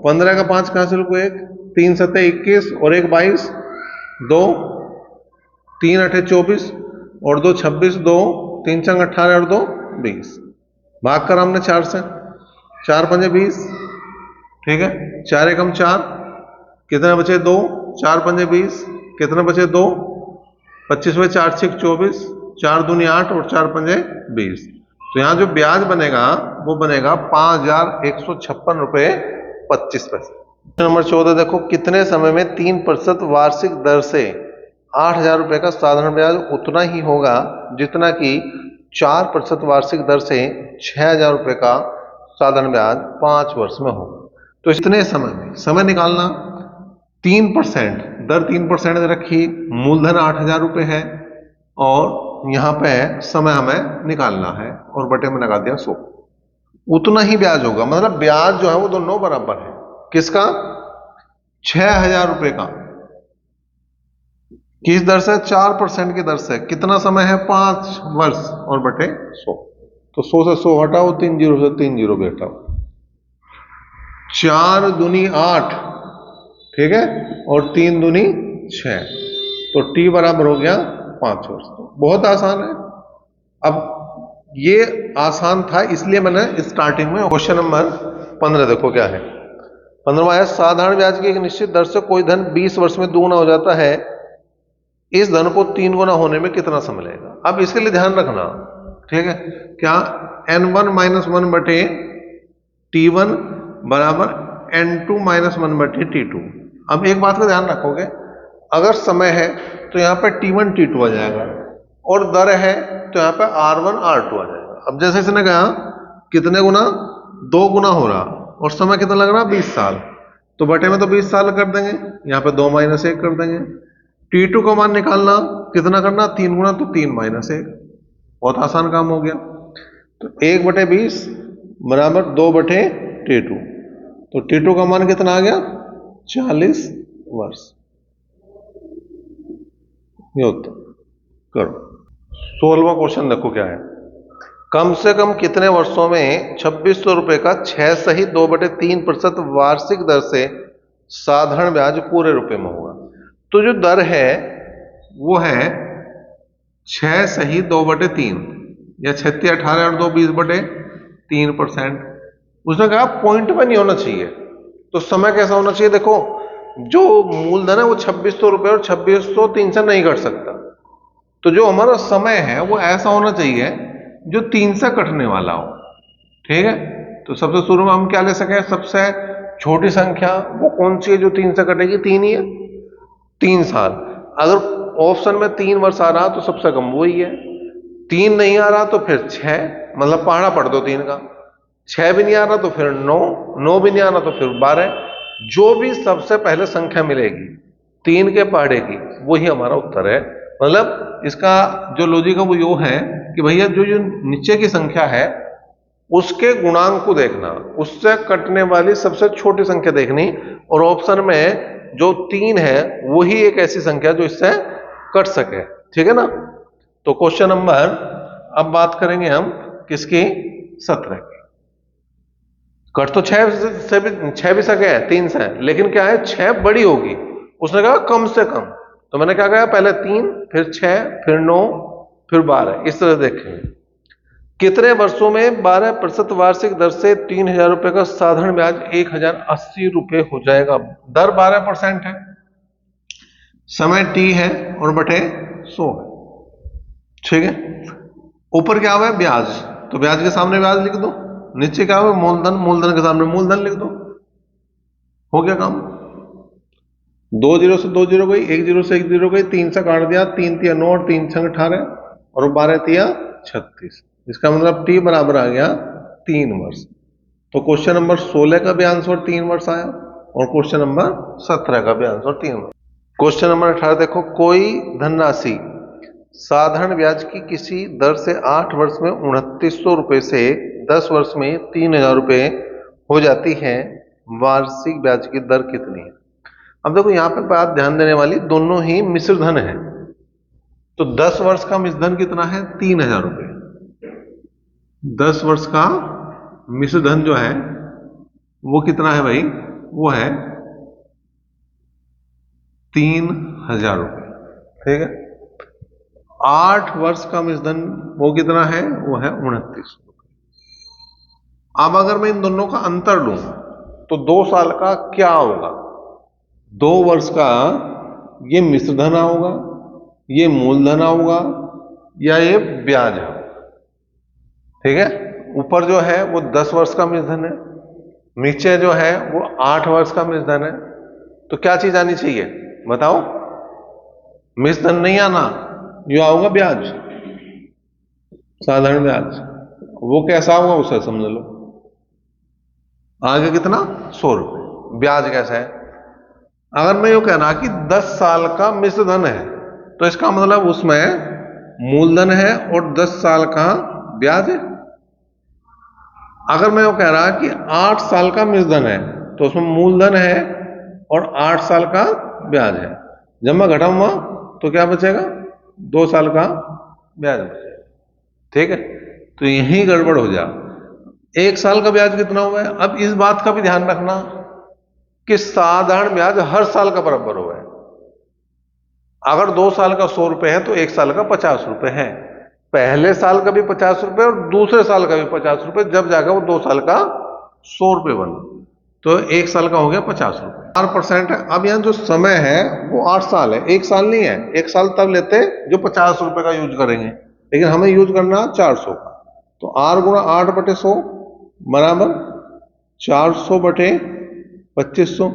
15 का 5 का हासिल को 1, 3 सत्ते 21 और 1 22, 2 3 अठे 24 और 2 26, 2 3 चंग 18 और 2 20। भाग कर हमने 4 से, 4 पंजे 20, ठीक है, 4 एकम 4, कितने बचे? 2, 4 पंजे 20, कितने बचे? 2, 25 में 4 6 24, 4 दूनी 8 और 4 पंजे 20। तो यहां जो ब्याज बनेगा वो बनेगा 5156 रुपये 25 पैसे। नंबर 14 देखो, कितने समय में 3% वार्षिक दर से 8000 रुपये का साधारण ब्याज उतना ही होगा जितना कि 4% वार्षिक दर से 6000 रुपये का साधारण ब्याज 5 वर्ष में होगा। तो इतने समय में समय निकालना, 3% दर 3% रखी, मूलधन 8000 रुपये है और यहां पे समय हमें निकालना है और बटे में लगा दिया 100, उतना ही ब्याज होगा। मतलब ब्याज जो है वो दोनों बराबर है। किसका? 6,000 रुपए का। किस दर से? 4% की दर से। कितना समय है? 5 वर्ष और बटे 100। तो 100 से 100 हटाओ, 3 जीरो से 3 जीरो भी हटाओ, 4 दूनी 8, ठीक है, और 3 दूनी 6, तो टी बराबर हो गया 5 वर्ष। बहुत आसान है। अब ये आसान था इसलिए मैंने स्टार्टिंग में क्वेश्चन नंबर 15 देखो क्या है। 15वां है, साधारण ब्याज की एक निश्चित दर से कोई धन 20 वर्ष में दोगुना हो जाता है, इस धन को 3 गुना होने में कितना समय लगेगा? अब इसके लिए ध्यान रखना, ठीक है, क्या n1 माइनस 1 बटे t1 बराबर n2 माइनस 1 बटे t2। अब एक बात का ध्यान रखोगे, अगर समय है तो यहां पे t1 t2 आ जाएगा, और दर है तो यहां पे r1 r2 आ जाएगा। अब जैसे इसने कहा कितने गुना? 2 गुना हो रहा, और समय कितना लग रहा? 20 साल। तो बटे में तो 20 साल कर देंगे, यहाँ पे 2 माइनस 1 कर देंगे। T2 का मान निकालना, कितना करना? 3 गुना, तो 3 माइनस 1। बहुत आसान काम हो गया। तो 1 बटे 20 बराबर 2 बटे T2। तो T2 का मान कितना आ गया? 40 वर्ष। ये उत्तर करो। 16वां क्वेश्चन देखो क्या है। कम से कम कितने वर्षों में 2600 रुपए का 6 सही 2/3% वार्षिक दर से साधारण ब्याज पूरे रुपए में होगा? तो जो दर है वो है 6 सही 2/3, या 36 18 और 2 20/3%। उसने कहा पॉइंट में नहीं होना चाहिए, तो समय कैसा होना चाहिए? देखो, जो मूलधन है वो 2600 रुपए और 2600 3 से नहीं घट सकता, तो जो हमारा समय है वो ऐसा होना चाहिए जो 3 से कटने वाला हो, ठीक है। तो सबसे शुरू में हम क्या ले सके? सबसे छोटी संख्या वो कौन सी है जो 3 से कटेगी? 3 ही है, 3 साल। अगर ऑप्शन में 3 वर्ष आ रहा तो सबसे कम वही है। 3 नहीं आ रहा तो फिर 6, मतलब पहाड़ा पढ़ दो 3 का। 6 भी नहीं आ रहा तो फिर 9, 9 भी नहीं आ रहा तो फिर 12। जो भी सबसे पहले संख्या मिलेगी 3 के पहाड़े की, वही हमारा उत्तर है। मतलब इसका जो लॉजिक है वो यो है कि भैया जो जो नीचे की संख्या है उसके गुणांक को देखना, उससे कटने वाली सबसे छोटी संख्या देखनी, और ऑप्शन में जो 3 है वही एक ऐसी संख्या जो इससे कट सके, ठीक है ना। तो क्वेश्चन नंबर, अब बात करेंगे हम किसकी? 17 की। कट तो 6 भी सके है 3 से, लेकिन क्या है 6 बड़ी होगी, उसने कहा कम से कम। तो मैंने क्या कहा? पहले 3, फिर 6, फिर 9, फिर 12, इस तरह देखेंगे। कितने वर्षों में 12% वार्षिक दर से 3,000 रुपए का साधारण ब्याज 1,080 रुपए हो जाएगा? दर 12% है, समय t है, और बटे 100 है, ठीक है। ऊपर क्या हुआ है? ब्याज, तो ब्याज के सामने ब्याज लिख दो। नीचे क्या हुआ? मूलधन, मूलधन के सामने मूलधन लिख दो। हो गया काम। 2 जीरो से 2 जीरो गई, 1 जीरो से 1 जीरो गई, 3 से काट दिया, 3 तिया 9 और 3 छंग 18, और 12 तिया 36। इसका मतलब t बराबर आ गया 3 वर्ष। तो क्वेश्चन नंबर 16 का भी आंसर 3 वर्ष आया, और क्वेश्चन नंबर 17 का भी आंसर 3 वर्ष। क्वेश्चन नंबर 18 देखो, कोई धनराशि साधारण ब्याज की किसी दर से 8 वर्ष में 2900 रुपए से 10 वर्ष में 3,000 रुपए हो जाती है, वार्षिक ब्याज की दर कितनी है? अब देखो यहां पे बात ध्यान देने वाली, दोनों ही मिश्र धन है। तो 10 वर्ष का मिश्र धन कितना है? 3,000 रुपए। 10 वर्ष का मिश्र धन जो है वो कितना है भाई? वो है 3,000 रुपए, ठीक है। 8 वर्ष का मिश्र धन वो कितना है? वो है 29 रुपए। अब अगर मैं इन दोनों का अंतर लूं तो 2 साल का क्या होगा? 2 वर्ष का ये मिश्र धन होगा, ये मूलधन होगा, या ये ब्याज है, ठीक है। ऊपर जो है वो 10 वर्ष का मिश्र धन है, नीचे जो है वो 8 वर्ष का मिश्र धन है। तो क्या चीज आनी चाहिए बताओ? मिश्र धन नहीं आना, जो आऊंगा ब्याज, साधारण ब्याज। वो कैसा होगा उसे समझ लो। आगे कितना? 100 रुपए। ब्याज कैसा है? अगर मैं यू कहना कि 10 साल का मिश्र धन है, तो इसका मतलब उसमें मूलधन है और 10 साल का ब्याज है। अगर मैं वो कह रहा कि 8 साल का मूलधन है तो उसमें मूलधन है और 8 साल का ब्याज है, जब मैं घटाऊंगा तो क्या बचेगा? 2 साल का ब्याज बचेगा। ठीक है, तो यही गड़बड़ हो जा। 1 साल का ब्याज कितना हुआ है? अब इस बात का भी ध्यान रखना कि साधारण ब्याज हर साल का बराबर हुआ है। अगर 2 साल का 100 रुपए है तो 1 साल का 50 रुपए है। पहले साल का भी 50 रुपए और दूसरे साल का भी 50 रुपए, जब जाकर वो 2 साल का 100 रुपए बना, तो 1 साल का हो गया 50 रुपए। 4% है। अब यहां जो समय है वो 8 साल है, 1 साल नहीं है। 1 साल तब लेते जो 50 रुपए का यूज करेंगे, लेकिन हमें यूज करना 400 का। तो R गुणा 8/100 बराबर 400 बटे 2500।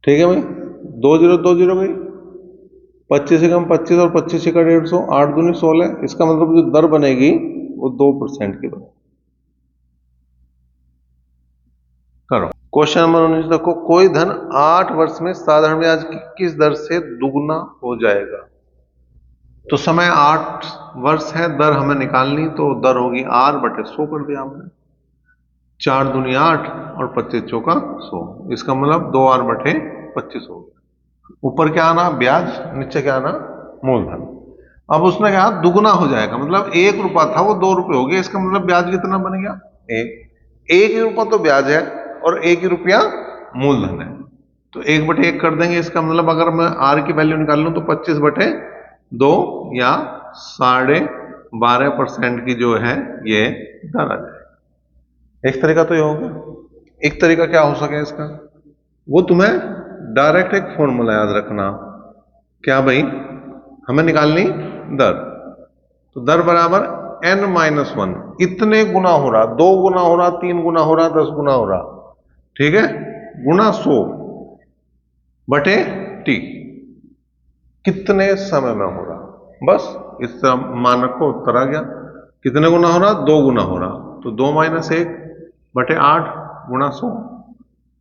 ठीक है भाई, 2 जीरो 2 जीरो गई, 25 से कम 25 और 25 का 150, 8 दूनी 16। इसका मतलब जो दर बनेगी वो 2% की बनेगी। करो क्वेश्चन नंबर 19 देखो, कोई धन 8 वर्ष में साधारण ब्याज की किस दर से दुगना हो जाएगा? तो समय 8 वर्ष है, दर हमें निकालनी, तो दर होगी R/100 कर दिया हमने। 4 दूनी 8 और 25 चौका 100, इसका मतलब 2R/25 हो गया। ऊपर क्या आना? ब्याज, नीचे क्या आना? मूलधन। अब उसने कहा दुगना हो जाएगा, मतलब 1 रुपया था वो 2 रुपये हो गया, इसका मतलब ब्याज कितना बन गया? 1 ही रुपया तो ब्याज है और 1 ही रुपया मूलधन है, तो 1/1 कर देंगे। इसका मतलब अगर मैं R की वैल्यू निकाल लूं तो 25/2 या 12.5% की जो है ये दर आ जाएगी। एक तरीका तो ये होगा। एक तरीका क्या हो सके इसका, वो तुम्हें डायरेक्ट एक फॉर्मूला याद रखना। क्या भाई? हमें निकालनी दर, तो दर बराबर n-1 इतने गुना हो रहा, 2 गुना हो रहा, 3 गुना हो रहा, 10 गुना हो रहा, ठीक है, गुना 100 बटे t, कितने समय में हो रहा। बस इस मानक को उत्तर आ गया। कितने गुना हो रहा? 2 गुना हो रहा, तो 2 - 1 बटे 8 गुणा 100,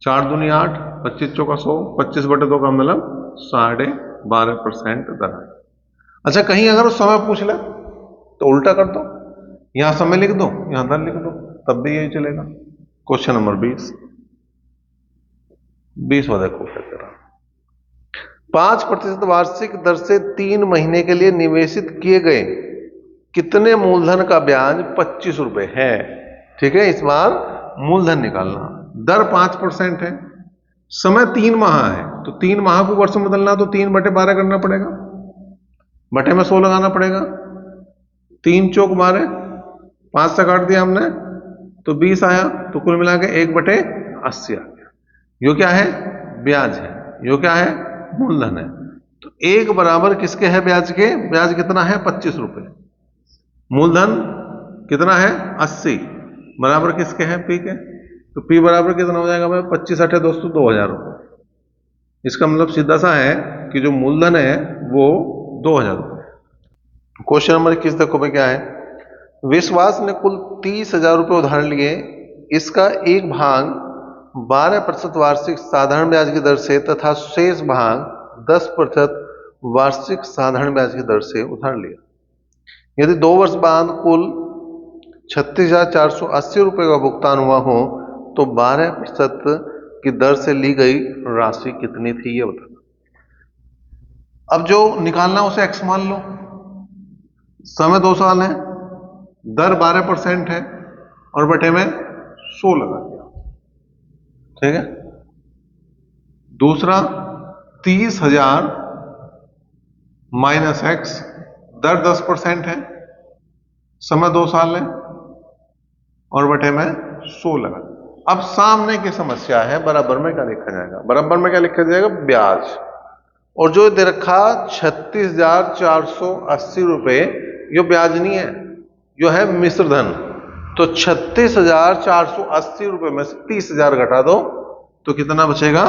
4 दूनी 8, 25 चौका 100, 25/2 का मतलब 12.5% दर है। अच्छा, कहीं अगर उस समय पूछ ले तो उल्टा कर दो, यहां समय लिख दो, यहां दर लिख दो, तब भी यही चलेगा। क्वेश्चन नंबर 20 वाला क्वेश्चन करा। 5% वार्षिक दर से 3 महीने के लिए निवेशित किए गए कितने मूलधन का ब्याज 25 रुपए है? ठीक है, इस बार मूलधन निकालना। दर 5% है, समय 3 माह है, तो 3 माह को वर्ष में बदलना तो 3/12 करना पड़ेगा, बटे में 100 लगाना पड़ेगा। 3 चौक 12, 5 से काट दिया हमने तो 20 आया, तो कुल मिला के 1/80 आ गया। यो क्या है? ब्याज है। यो क्या है? मूलधन है। तो 1 बराबर किसके है? ब्याज के। ब्याज कितना है? 25 रुपए। मूलधन कितना है? 80, बराबर किसके है? पी के। तो पी बराबर कितना हो जाएगा भाई? 25 8 दोस्तों 2000 रुपए। इसका मतलब सीधा सा है कि जो मूलधन है वो 2000 रुपए। क्वेश्चन नंबर 21 देखो भाई क्या है। विश्वास ने कुल 30,000 रुपए उधार लिए, इसका एक भाग 12% वार्षिक साधारण ब्याज की दर से तथा शेष भाग 10% वार्षिक साधारण ब्याज की दर से उधार लिया। यदि 2 वर्ष बाद कुल 36,480 रुपए का भुगतान हुआ हो तो 12% की दर से ली गई राशि कितनी थी, ये बताना। अब जो निकालना उसे एक्स मान लो, समय 2 साल है, दर 12% है और बटे में 100 लगा दिया। ठीक है, दूसरा 30,000 माइनस एक्स, दर 10% है, समय 2 साल है और बटे में 100 लगा। अब सामने की समस्या है, बराबर में क्या लिखा जाएगा? बराबर में क्या लिखा जाएगा? ब्याज। और जो दे रखा 36,480 रुपए, ये ब्याज नहीं है, जो है मिश्र धन। तो 36,480 रुपए में से 30,000 घटा दो तो कितना बचेगा?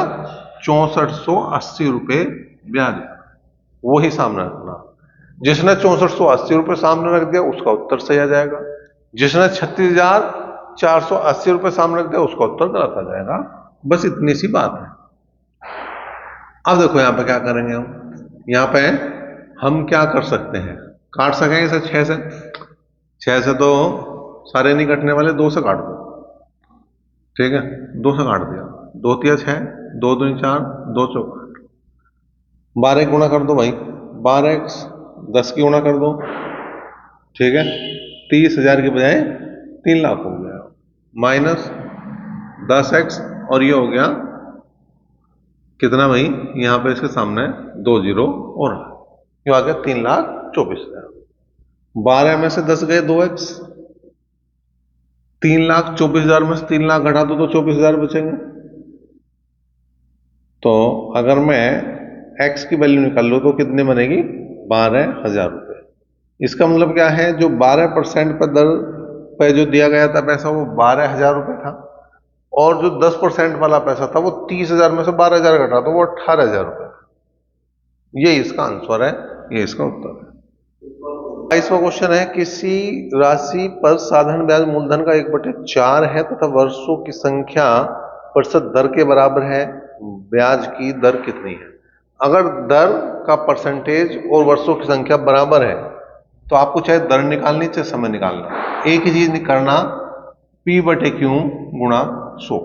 6480 रुपए ब्याज। वही सामने रखना। जिसने 6480 रुपए सामने रख दिया उसका उत्तर सही आ जाएगा, जिसने 36,480 रुपए सामने रख दिया उसका उत्तर गलत आ जाएगा। बस इतनी सी बात है। अब देखो यहां पे क्या करेंगे हम। यहां पे हम क्या कर सकते हैं? काट सकेंगे इसे 6 से? 6 से तो सारे नहीं कटने वाले, 2 से काट दो। ठीक है, 2 से काट दिया, 2 तिया 6, 2 दूनी 4, 2 चौका 12 एक गुणा कर दो भाई, 12x 10 की गुणा कर दो। ठीक है, 30,000 के बजाय 3 लाख हो गया, माइनस 10x और ये हो गया कितना भाई, यहां पे इसके सामने 2 जीरो और ये आ गया 3,24,000। 12 में से 10 गए 2x, 3,24,000 में से 3 लाख घटा दो तो 24,000 बचेंगे। तो अगर मैं x की वैल्यू निकाल लो तो कितने बनेगी, 12,000 रुपए। इसका मतलब क्या है, जो 12% पर दर पे जो दिया गया था पैसा वो 12,000 रुपए था, और जो 10% वाला पैसा था वो 30,000 में से 12,000 घटा तो वो 18,000 रुपए। ये इसका आंसर है, ये इसका उत्तर है। 22वां क्वेश्चन है, किसी राशि पर साधारण ब्याज मूलधन का 1/4 है तथा वर्षों की संख्या प्रतिशत दर के बराबर है, ब्याज की दर कितनी है? अगर दर का परसेंटेज और वर्षों की संख्या बराबर है तो आपको चाहे दर निकालनी चाहे समय निकालना, एक ही चीज करना, P/Q गुणा 100।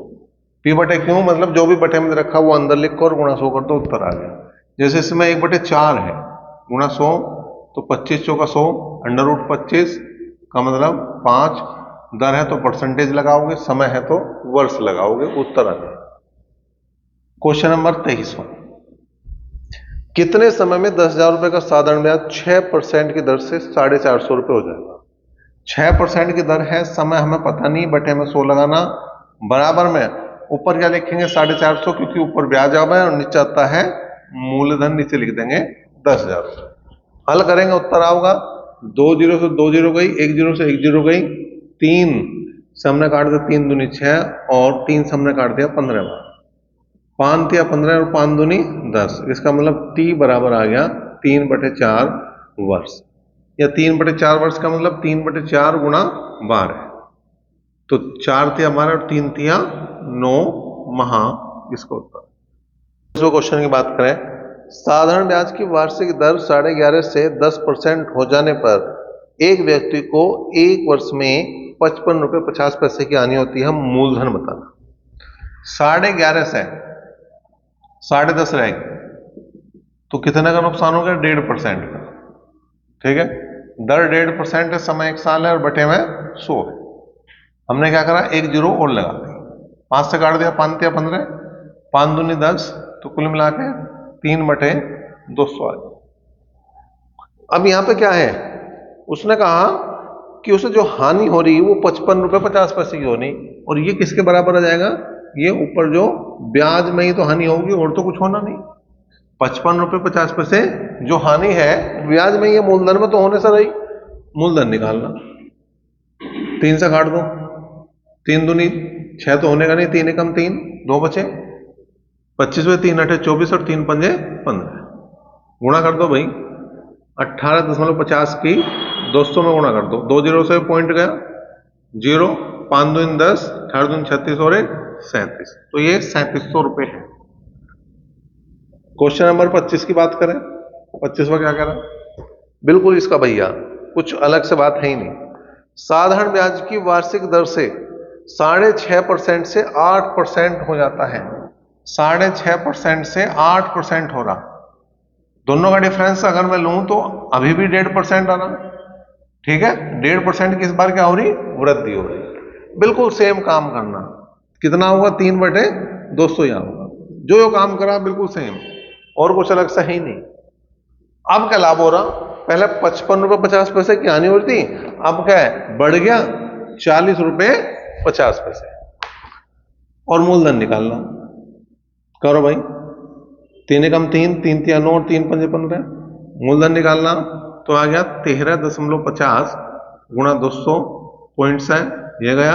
P/Q मतलब जो भी बटे में रखा वो अंदर लिखो और गुणा 100 कर दो, उत्तर आ गया। जैसे इसमें 1/4 है गुणा 100 तो 25 चौका 100, √25 का मतलब 5, दर है तो परसेंटेज लगाओगे, समय है तो वर्ष लगाओगे, उत्तर आ गया। क्वेश्चन नंबर 23वां, कितने समय में 10,000 रुपए का साधारण ब्याज 6% की दर से 450 रुपए हो जाएगा? 6% की दर है, समय हमें पता नहीं, बटे में 100 लगाना, बराबर में ऊपर क्या लिखेंगे 450, क्योंकि ऊपर ब्याज आ है और नीचे आता है मूलधन, नीचे लिख देंगे 10,000 रुपए। हल करेंगे, उत्तर आओगा 2 जीरो से 2 जीरो गई, 1 जीरो से 1 जीरो गई, 3 से हमने काट दिया 3 दूनी 6 और 3 से हमने काट दिया 15 बार, 5 तिया 15 और 5 दूनी 10। इसका मतलब T बराबर आ गया 3/4 वर्ष, या 3/4 वर्ष का मतलब 3/4 गुणा 12, तो 4 तिया 12 और 3 तिया 9 माह, इसको उत्तर। दूसरे क्वेश्चन की बात करें, साधारण ब्याज की वार्षिक दर 11.5 से 10% हो जाने पर एक व्यक्ति को एक वर्ष में 55 रुपए 50 पैसे की हानि होती है, मूलधन बताना। 11.5 से 10.5 रहेगी तो कितने का नुकसान हो गया, 1.5% का। ठीक है, दर 1.5% है, समय 1 साल है और बटे में 100 है। हमने क्या करा, 1 जीरो और लगा दी, 5 से काट दिया 5 तिया 15, 5 दूनी 10, तो कुल मिला के 3/200 आ गया। अब यहां पे क्या है, उसने कहा कि उसे जो हानि हो रही है वो 55 रुपए 50 पैसे की होनी, और ये किसके बराबर आ जाएगा, ये ऊपर जो ब्याज में ही तो हानि होगी और तो कुछ होना नहीं। 55 रुपए 50 पैसे जो हानि है ब्याज में, ये मूलधन में तो होने से रही, मूलधन निकालना, 3 से काट दो, 3 दूनी 6 तो होने का नहीं, 3 एकम 3, 2 बचे, 25 में 3 8 24 और 3 पंजे 15, गुणा कर दो भाई, 18.50 की 200 में गुणा कर दो, 2 जीरो से पॉइंट गया, 0, 5 दूनी 10, 18 दूनी 36 और 1 37, तो ये 3700 रुपए है। क्वेश्चन नंबर 25 की बात करें, 25वां क्या कह रहा, बिल्कुल इसका भैया कुछ अलग से बात है ही नहीं। साधारण ब्याज की वार्षिक दर से 6.5% से 8% हो जाता है, 6.5% से 8% हो रहा, दोनों का डिफरेंस अगर मैं लूं तो अभी भी 1.5% आना। ठीक है, 1.5% की इस बार क्या हो रही, वृद्धि हो रही। बिल्कुल सेम काम करना, कितना होगा 3/200 यहां होगा, जो काम करा बिल्कुल सेम, और कुछ अलग सा ही नहीं। अब क्या लाभ हो रहा, पहले 55 रुपए 50 पैसे की हानि हो रही थी, अब क्या है, बढ़ गया 40 रुपए 50 पैसे, और मूलधन निकालना, करो भाई, 3 एकम 3, 3 तिया 9 और 3 पंजे 15, मूलधन निकालना तो आ गया 13.50 गुणा 200, पॉइंट्स है, ये गया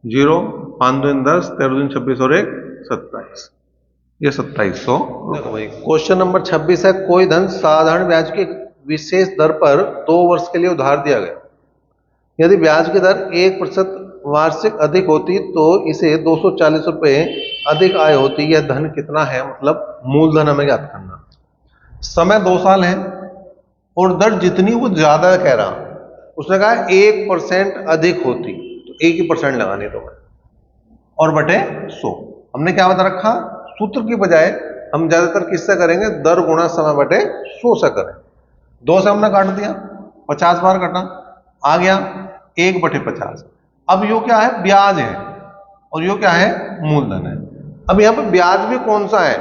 0, 5 दूनी 10, 13 दूनी 26 और 1 27, ये 2700। देखो भाई, क्वेश्चन नंबर 26 है, कोई धन साधारण ब्याज की विशेष दर पर 2 वर्ष के लिए उधार दिया गया, यदि ब्याज की दर 1% वार्षिक अधिक होती तो इसे 240 रुपए अधिक आय होती, यह धन कितना है, मतलब मूलधन हमें ज्ञात करना। समय 2 साल है, और दर जितनी वो ज्यादा कह रहा, उसने कहा 1% अधिक होती तो 1% लगानी तो और बटे 100। हमने क्या बता रखा, सूत्र की बजाय हम ज्यादातर किससे करेंगे, दर गुणा समय बटे 100 से करें। 2 से हमने काट दिया, 50 बार कटा, आ गया 1/50। अब यो क्या है, ब्याज है, और यो क्या है, मूलधन है। अब यहाँ पे ब्याज भी कौन सा है,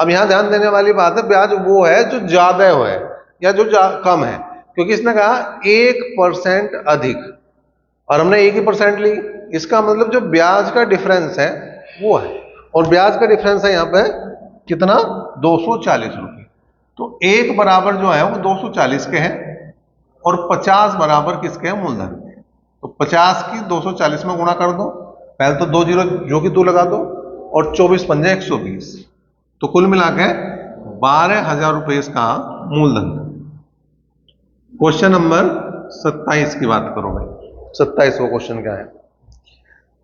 अब यहां ध्यान देने वाली बात है, ब्याज वो है जो ज्यादा है या जो कम है, क्योंकि इसने कहा 1% अधिक और हमने 1% ली, इसका मतलब जो ब्याज का डिफरेंस है वो है, और ब्याज का डिफरेंस है यहाँ पे कितना, 240 रुपये। तो 1 बराबर जो है वो 240 के हैं और 50 बराबर किसके हैं, मूलधन के। तो 50 की 240 में गुणा कर दो, पहले तो 2 जीरो जो कि 2 लगा दो, और 24 पंजे 120, तो कुल मिला के 12,000 रुपये इसका मूलधन। क्वेश्चन नंबर 27 की बात करो भाई, 27वां क्वेश्चन क्या है,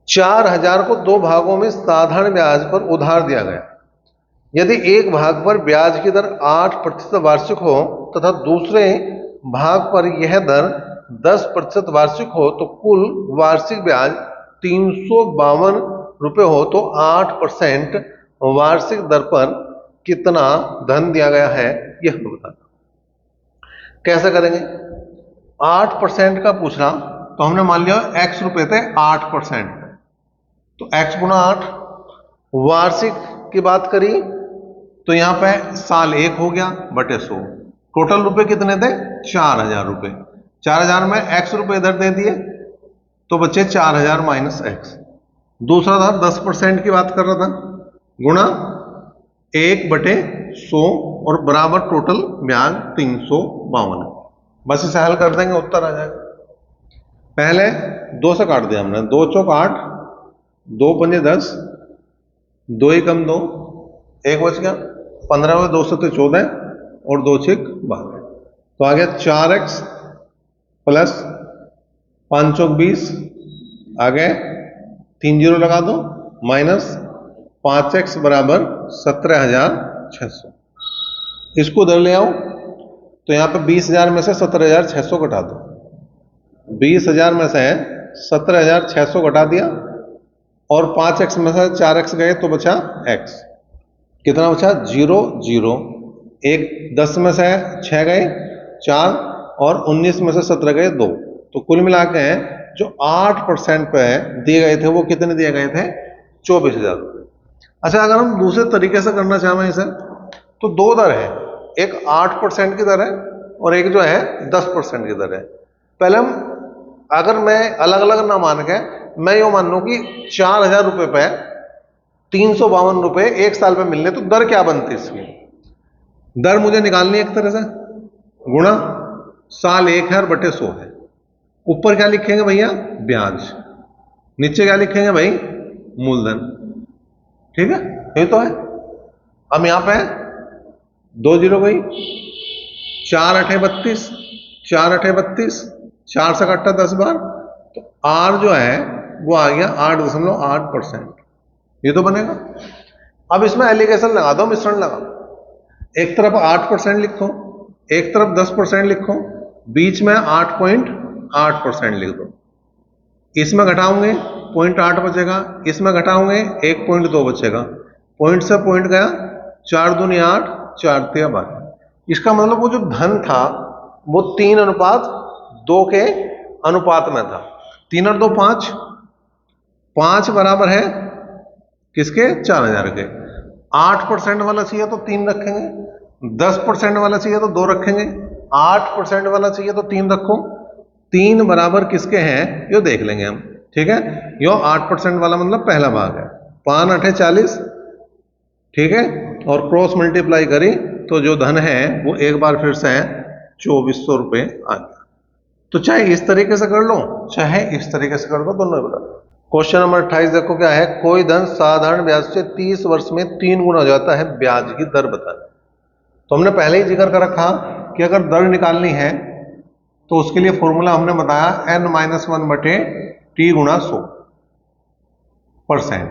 4,000 को 2 भागों में साधारण ब्याज पर उधार दिया गया। यदि एक भाग पर ब्याज की दर 8% वार्षिक हो तथा दूसरे भाग पर यह दर 10% वार्षिक हो तो कुल वार्षिक ब्याज 352 रुपये हो, तो 8% वार्षिक दर पर कितना धन दिया गया है यह बताना। कैसे करेंगे, 8% का पूछ रहा, तो हमने मान लिया x रुपए थे 8%, तो x गुना 8। वार्षिक की बात करी तो यहां पे साल 1 हो गया बटे 100, टोटल रुपए कितने थे, 4,000 रुपए। 4,000 में x रुपए इधर दे दिए तो बचे 4,000 माइनस x। दूसरा था 10% की बात कर रहा था, गुणा 1/100 और बराबर टोटल ब्याज 352। बस इसे हल कर देंगे, उत्तर आ जाएगा। पहले 2 से काट दिया हमने, 2 चौक 8, 2 पंजे 10, 2 एकम 2, 1 बच गया, 15 में 2 सत्ते 14 और 2 6 12, तो आ गया 4x प्लस 5 चौक 20, आ गए 3 जीरो लगा दो, माइनस 5x बराबर 17,600। इसको उधर ले आओ तो यहां पे 20,000 में से 17,600 घटा दो, 20,000 में से 17,600 घटा दिया और 5x में से 4x गए तो बचा x, कितना बचा 0 0, एक 10 में से 6 गए 4 और 19 में से 17 गए 2, तो कुल मिला के जो 8% पे दिए गए थे वो कितने दिए गए थे, 24,000 रुपये। अच्छा, अगर हम दूसरे तरीके से करना चाहें इसे तो 2 दर है, एक 8% की दर है और एक जो है 10% की दर है। पहले हम, अगर मैं अलग अलग ना मान के मैं यो मान लूं कि 4,000 रुपये पे 352 रुपये 1 साल पे मिलने, तो दर क्या बनती है इसकी, दर मुझे निकालनी है एक तरह से, गुणा साल 1 है और बटे 100 है। ऊपर क्या लिखेंगे भैया, ब्याज, नीचे क्या लिखेंगे भाई, मूलधन। ठीक है, ये तो है। अब यहां पे 2 जीरो गई, 4 8 32, 4 8 32, 4 से कट्टा 10 बार, तो R जो है वो आ गया 8.8%, ये तो बनेगा। अब इसमें एलिगेशन लगा दो, मिश्रण लगा दो, एक तरफ 8% लिखो, एक तरफ 10% लिखो, बीच में 8.8% लिख दो। इसमें घटाओगे 0.8 बचेगा, इसमें घटाओगे 1.2 बचेगा, पॉइंट से पॉइंट गया, 4 दूनी 8, 4 तिया 12। इसका मतलब वो जो धन था वो 3:2 के अनुपात में था। 3 और 2 5, 5 बराबर है किसके, 4,000 के। 8% वाला चाहिए तो 3 रखेंगे, 10% वाला चाहिए तो 2 रखेंगे, 8% वाला चाहिए तो 3 रखो। 3 बराबर किसके हैं ये देख लेंगे हम, ठीक है। यो 8% वाला मतलब पहला भाग है, 5 8 40, ठीक है, और क्रॉस मल्टीप्लाई करी तो जो धन है वो एक बार फिर से 2,400 रुपये आ गया। तो चाहे इस तरीके से कर लो चाहे इस तरीके से कर दो, दोनों बता दो। क्वेश्चन नंबर 28 देखो क्या है, कोई धन साधारण ब्याज से 30 वर्ष में 3 गुना हो जाता है, ब्याज की दर बताना। तो हमने पहले ही जिक्र कर रखा कि अगर दर निकालनी है तो उसके लिए फॉर्मूला हमने बताया n-1/t गुणा 100%।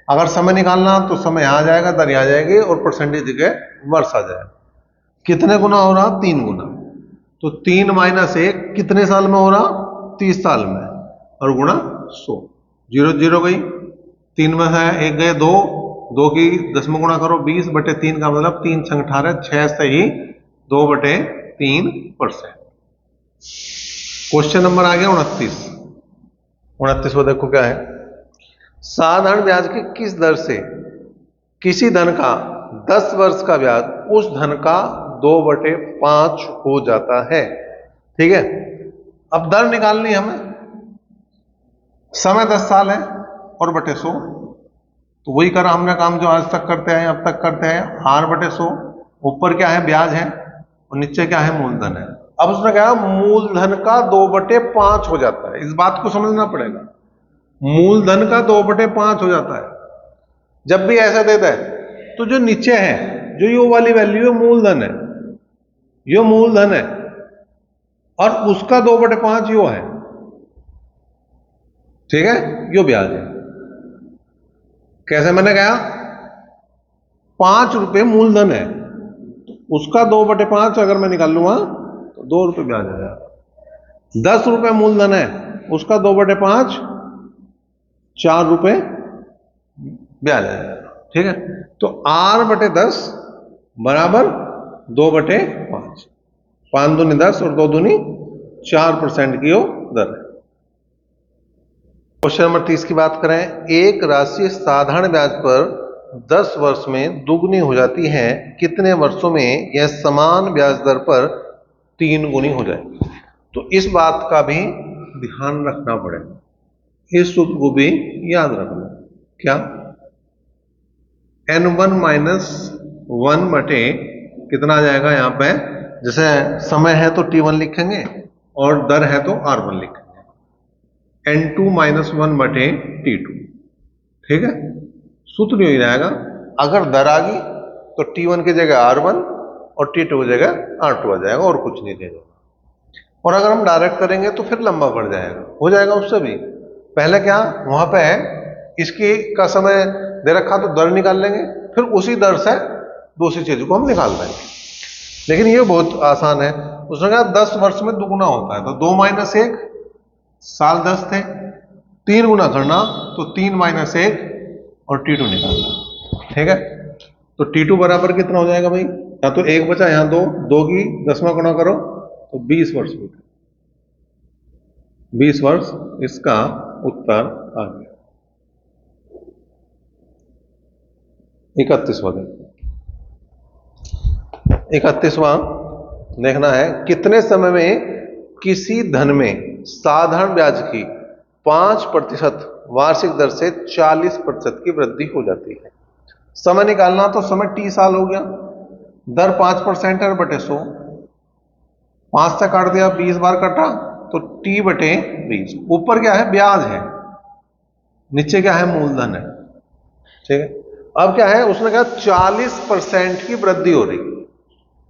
अगर समय निकालना तो समय यहां आ जाएगा, दर यहां आ जाएगी और परसेंटेज जगह वर्ष आ जाएगा। कितने गुना हो रहा, 3 गुना। तो 3 माइनस 1 कितने साल में हो रहा? 30 साल में, और गुणा 100, 0 0 गई, 3 में है 1 गए 2, 2 की 10 में गुणा करो 20/3 का मतलब 3 छंग 18, 6 से ही 2/3%। क्वेश्चन नंबर आ गया 29। 29वां देखो क्या है, साधारण ब्याज की किस दर से किसी धन का 10 वर्ष का ब्याज उस धन का 2/5 हो जाता है। ठीक है, अब दर निकालनी है हमें, समय 10 साल है और बटे 100, तो वही करा हमने काम जो आज तक करते आए, अब तक करते हैं, r/100, ऊपर क्या है? ब्याज है, और नीचे क्या है? मूलधन है। अब उसने कहा मूलधन का 2/5 हो जाता है, इस बात को समझना पड़ेगा, मूलधन का 2/5 हो जाता है। जब भी ऐसा देता है तो जो नीचे है, जो ये वाली वैल्यू है, मूलधन है, ये मूलधन है, और उसका 2/5 यो है। ठीक है, यो ब्याज है। कैसे? मैंने कहा 5 रुपए मूलधन है, तो उसका 2/5 अगर मैं निकाल लूंगा तो 2 रुपए ब्याज आ जाएगा। 10 रुपए मूलधन है, उसका 2/5 4 रुपए ब्याज आ जाएगा। ठीक है, तो r/10 बराबर 2/5, 5 दूनी 10 और 2 दूनी 4% की वो दर है। क्वेश्चन नंबर 30 की बात करें, एक राशि साधारण ब्याज पर 10 वर्ष में दुगनी हो जाती है, कितने वर्षों में यह समान ब्याज दर पर 3 गुनी हो जाए? तो इस बात का भी ध्यान रखना पड़ेगा, इस सूत्र को भी याद रखना। क्या? n1 - 1 बटे कितना आ जाएगा यहाँ पे? जैसे समय है तो t1 लिखेंगे और दर है तो r1 लिखेंगे, n2 - 1 बटे t2। ठीक है, सूत्र यही रहेगा, अगर दर आ गई तो t1 की जगह r1 और t2 की जगह r2 आ जाएगा, और कुछ नहीं देगा। और अगर हम डायरेक्ट करेंगे तो फिर लंबा पड़ जाएगा, हो जाएगा उससे भी। पहले क्या वहां पे है, इसकी का समय दे रखा तो दर निकाल लेंगे, फिर उसी दर से दूसरी चीज को हम निकाल देंगे। लेकिन ये बहुत आसान है, उसने कहा 10 वर्ष में दुगुना होता है, तो 2 - 1 साल 10 थे, 3 गुना करना तो 3 - 1 और t2 निकालना। ठीक है, तो t2 बराबर कितना हो जाएगा भाई? या तो 1 बचा, यहां 2, 2 की 10वां गुना करो तो 20 वर्ष हो गए, 20 वर्ष इसका उत्तर आ गया। 31वां देखो, 31वां देखना है, कितने समय में किसी धन में साधारण ब्याज की 5% वार्षिक दर से 40% की वृद्धि हो जाती है? समय निकालना, तो समय t साल हो गया, दर 5% है बटे 100, 5 से काट दिया, 20 बार कटा तो t/20। ऊपर क्या है? ब्याज है, नीचे क्या है? मूलधन है। ठीक है, अब क्या है? उसने कहा 40% की वृद्धि हो रही।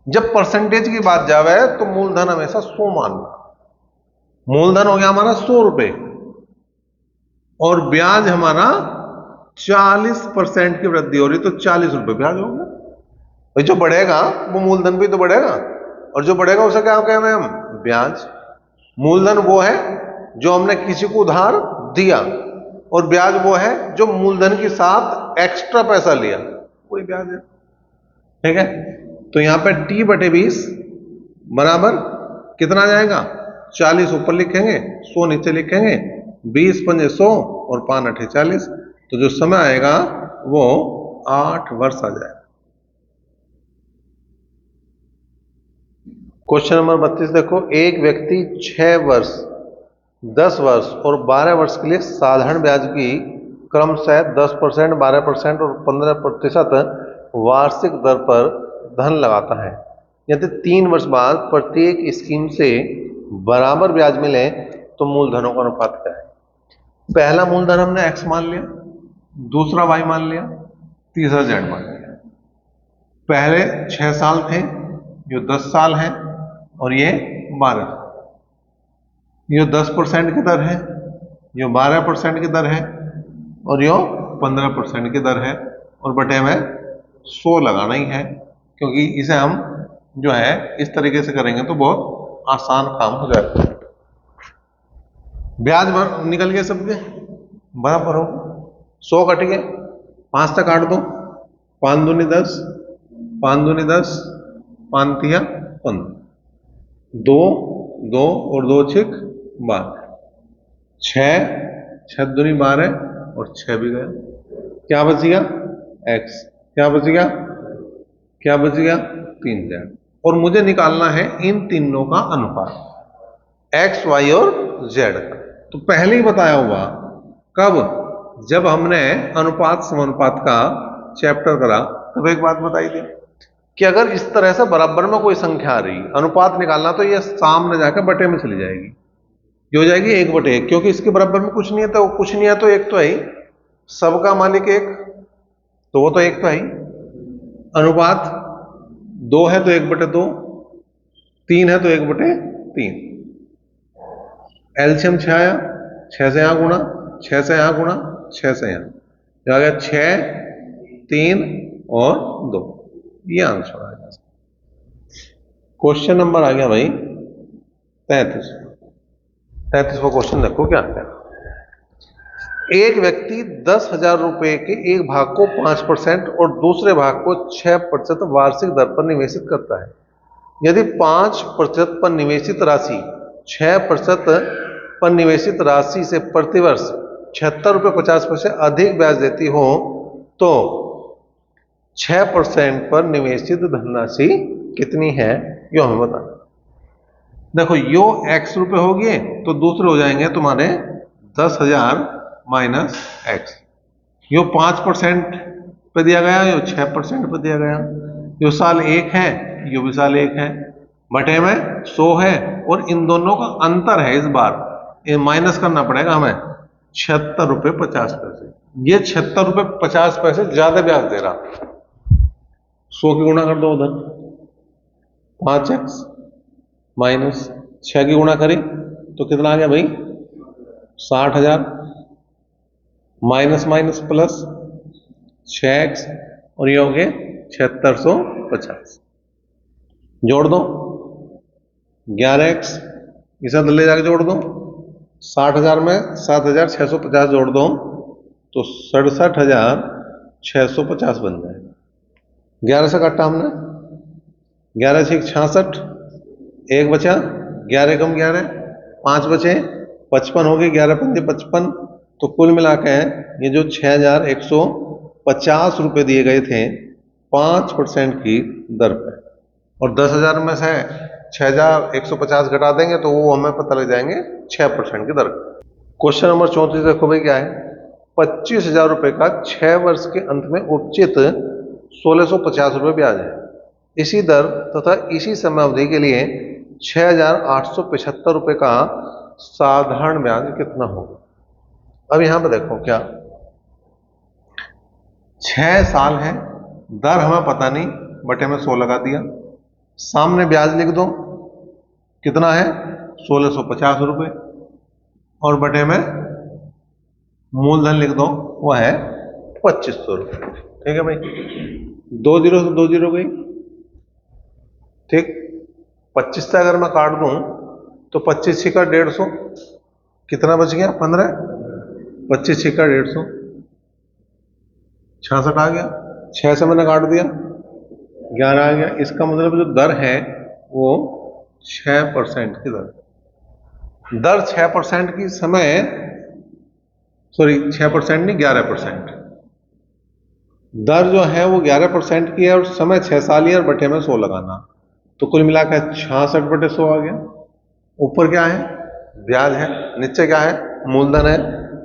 जब परसेंटेज की बात जावे तो मूलधन हमेशा 100 मानना। मूलधन हो गया हमारा 100 रुपए, और ब्याज हमारा 40% की वृद्धि हो रही, तो 40 रुपए ब्याज हो गया। भाई जो बढ़ेगा वो मूलधन भी तो बढ़ेगा, और जो बढ़ेगा उसे क्या कहें हम? ब्याज। मूलधन वो है जो हमने किसी को उधार दिया, और ब्याज वो है जो मूलधन के साथ एक्स्ट्रा पैसा लिया, वही ब्याज है। ठीक है, तो यहां पे t/20 बराबर कितना आ जाएगा? 40 ऊपर लिखेंगे, 100 नीचे लिखेंगे, 20 × 5 100 और 5 × 8 40, तो जो समय आएगा वो 8 वर्ष आ जाएगा। क्वेश्चन नंबर 32 देखो, एक व्यक्ति 6 वर्ष, 10 वर्ष और 12 वर्ष के लिए साधारण ब्याज की क्रमशः 10%, 12% और 15% वार्षिक दर पर धन लगाता है। यदि 3 वर्ष बाद प्रत्येक स्कीम से बराबर ब्याज मिले तो मूलधनों का अनुपात क्या है? पहला मूलधन हमने x मान लिया, दूसरा y मान लिया, तीसरा z मान लिया। पहले 6 साल थे, ये 10 साल है, और ये 12। ये 10% की दर है, ये 12% की दर है, और ये 15% की दर है, और बटे में 100 लगाना ही है, क्योंकि इसे हम जो है इस तरीके से करेंगे तो बहुत आसान काम हो जाएगा। ब्याज निकल गए सबके बराबर हो, 100 कट गए, 5 तक काट दो, 5 दूनी 10, 5 दूनी 10, 5 तिया 15, 2 2 और 2 छिक 12, 6 6 दूनी 12 और 6 भी गया। क्या बच गया? x। क्या बच गया? क्या बच गया? 3z। और मुझे निकालना है इन तीनों का अनुपात, x, y और z का। तो पहले ही बताया हुआ, कब? जब हमने अनुपात समानुपात का चैप्टर करा तब एक बात बताई थी कि अगर इस तरह से बराबर में कोई संख्या आ रही, अनुपात निकालना, तो ये सामने जाकर बटे में चली जाएगी, ये हो जाएगी 1/1, क्योंकि इसके बराबर में कुछ नहीं है, तो कुछ नहीं है तो एक तो है ही, सबका मालिक एक, तो वो तो एक तो है ही। अनुपात 2 है तो 1/2, 3 है तो 1/3। एलसीएम 6 आया, 6 से यहां गुणा, 6 से यहां गुणा, 6 से यहां आ गया, 6 3 और 2, ये आंसर आ गया। क्वेश्चन नंबर आ गया भाई 33। 33वां क्वेश्चन देखो क्या है। एक व्यक्ति 10,000 रुपए के एक भाग को 5% और दूसरे भाग को 6% वार्षिक दर पर निवेशित करता है। यदि 5% पर निवेशित राशि 6% पर निवेशित राशि से प्रतिवर्ष 76 रुपये 50 पैसे अधिक ब्याज देती हो, तो 6% पर निवेशित धनराशि कितनी है, यो हमें बताना। देखो, यो x रुपए हो गए, तो दूसरे हो जाएंगे तुम्हारे 10,000 माइनस x। यो 5% पे दिया गया, यो 6% पे दिया गया, यो साल 1 है, यो भी साल 1 है, बटे में 100 है, और इन दोनों का अंतर है, इस बार ये माइनस करना पड़ेगा हमें, 76 रुपये 50 पैसे। ये 76 रुपये 50 पैसे ज्यादा ब्याज दे रहा, 100 की गुणा कर दो उधर, 5x माइनस 6 की गुणा करी तो कितना आ गया भाई, 60,000, माइनस माइनस प्लस 6x, और ये हो गए 7650। जोड़ दो 11x, इसे ले जाके जोड़ दो, 60,000 में 7,650 जोड़ दो तो 67,650 बन जाए। 11 से काटा हमने, 11 से 66, 1 बचा, 11 कम 11, 5 बचे, 55 हो गए, 11 पंजे 55, तो कुल मिला के ये जो 6,150 रुपये दिए गए थे 5% की दर पे, और 10,000 में से 6,150 घटा देंगे तो वो हमें पता लग जाएंगे 6% की दर। क्वेश्चन नंबर 34 देखो भाई क्या है। 25,000 रुपये का 6 वर्ष के अंत में उपचित 1,650 रुपये ब्याज है। इसी दर तथा इसी समय अवधि के लिए 6,875 रुपये का साधारण ब्याज कितना होगा। अब यहां पर देखो क्या, 6 साल है, दर हमें पता नहीं, बटे में 100 लगा दिया, सामने ब्याज लिख दो कितना है 1,650 रुपये, और बटे में मूलधन लिख दो वो है 2,500 रुपये। ठीक है भाई, 2 जीरो से 2 जीरो गई, ठीक। 25 से अगर मैं काट दूं तो 25 छिका 150, कितना बच गया 15, 25 छिका 150, 66 आ गया, 6 से मैंने काट दिया, 11 आ गया। इसका मतलब जो दर है वो 6% की दर 6% की समय, सॉरी 6% नहीं 11%, दर जो है वो 11% की है, और समय 6 साल ही, और बटे में 100 लगाना, तो कुल मिलाकर 66/100 आ गया। ऊपर क्या है, ब्याज है, नीचे क्या है, मूलधन है,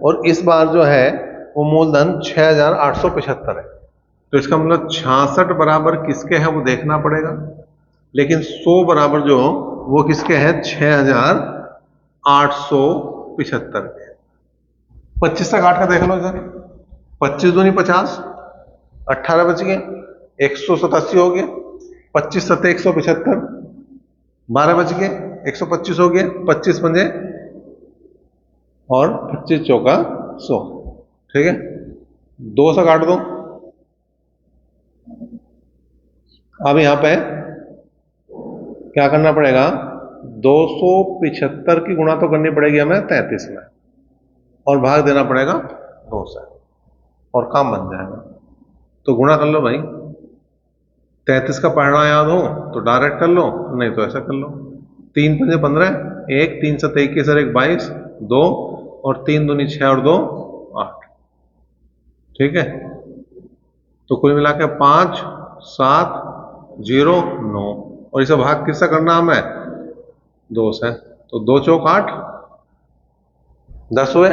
और इस बार जो है वो मूलधन 6,875 है, तो इसका मतलब 66 बराबर किसके हैं वो देखना पड़ेगा, लेकिन 100 बराबर जो वो किसके हैं 6,875 के। 25 से काट कर देख लो सर, 25 दूनी 50, 18 बच गए, 187 हो गया, 25 सत्ते 175, 12 बच गए, 125 हो गया, 25 पंजे और 25 चौका 100। ठीक है, 2 से काट दो। अब यहां पे क्या करना पड़ेगा, 275 की गुणा तो करनी पड़ेगी हमें 33 में, और भाग देना पड़ेगा 2 से, और काम बन जाएगा। तो गुणा कर लो भाई, 33 का पढ़ना याद हो तो डायरेक्ट कर लो, नहीं तो ऐसा कर लो। 3 पंजे 15, 1 3 7 21 और 1 22, 2 और 3 दूनी 6 और 2 8। ठीक है, तो कुल मिला के 5 7 0 9, और इसे भाग किससे करना हमें? 2 से। तो 2 चौक 8, 10 हुए,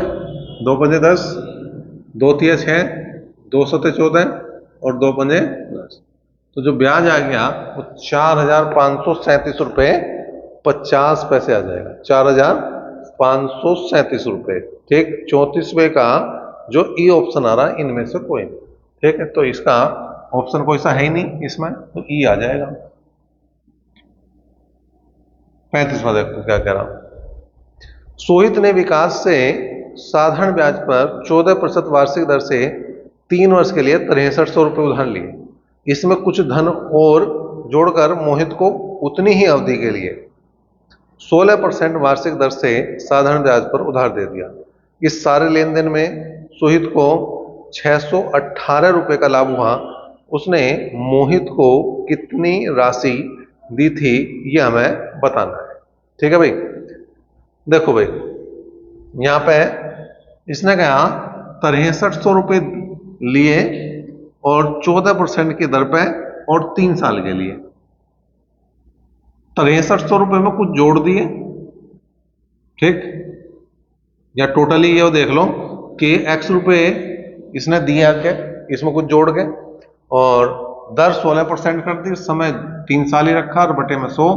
2 पंजे 10, 2 तिया 6, 2 सते 14 और 2 पंजे 10। तो जो ब्याज आ गया वो 4,537 रुपये 50 पैसे आ जाएगा, 4,537 रुपये। ठीक, 34वें का जो ई ऑप्शन आ रहा है इनमें से कोई नहीं। ठीक है, तो इसका ऑप्शन कोई सा है ही नहीं इसमें, तो ई आ जाएगा। 35वां देखो क्या कह रहा हूं। सोहित ने विकास से साधारण ब्याज पर 14% वार्षिक दर से 3 वर्ष के लिए 6300 रुपये उधार लिए। इसमें कुछ धन और जोड़कर मोहित को उतनी ही अवधि के लिए 16% वार्षिक दर से साधारण ब्याज पर उधार दे दिया। इस सारे लेन देन में सोहित को 618 रुपये का लाभ हुआ। उसने मोहित को कितनी राशि दी थी ये हमें बताना है। ठीक है भाई, देखो भाई यहां पे इसने कहा 6300 रुपये लिए और 14% की दर पे और 3 साल के लिए। 6300 रुपये में कुछ जोड़ दिए, ठीक, या टोटली ये देख लो कि x रुपये इसने दिए आके, इसमें कुछ जोड़ के, और दर 16% कर दी, समय 3 साल ही रखा और बटे में 100,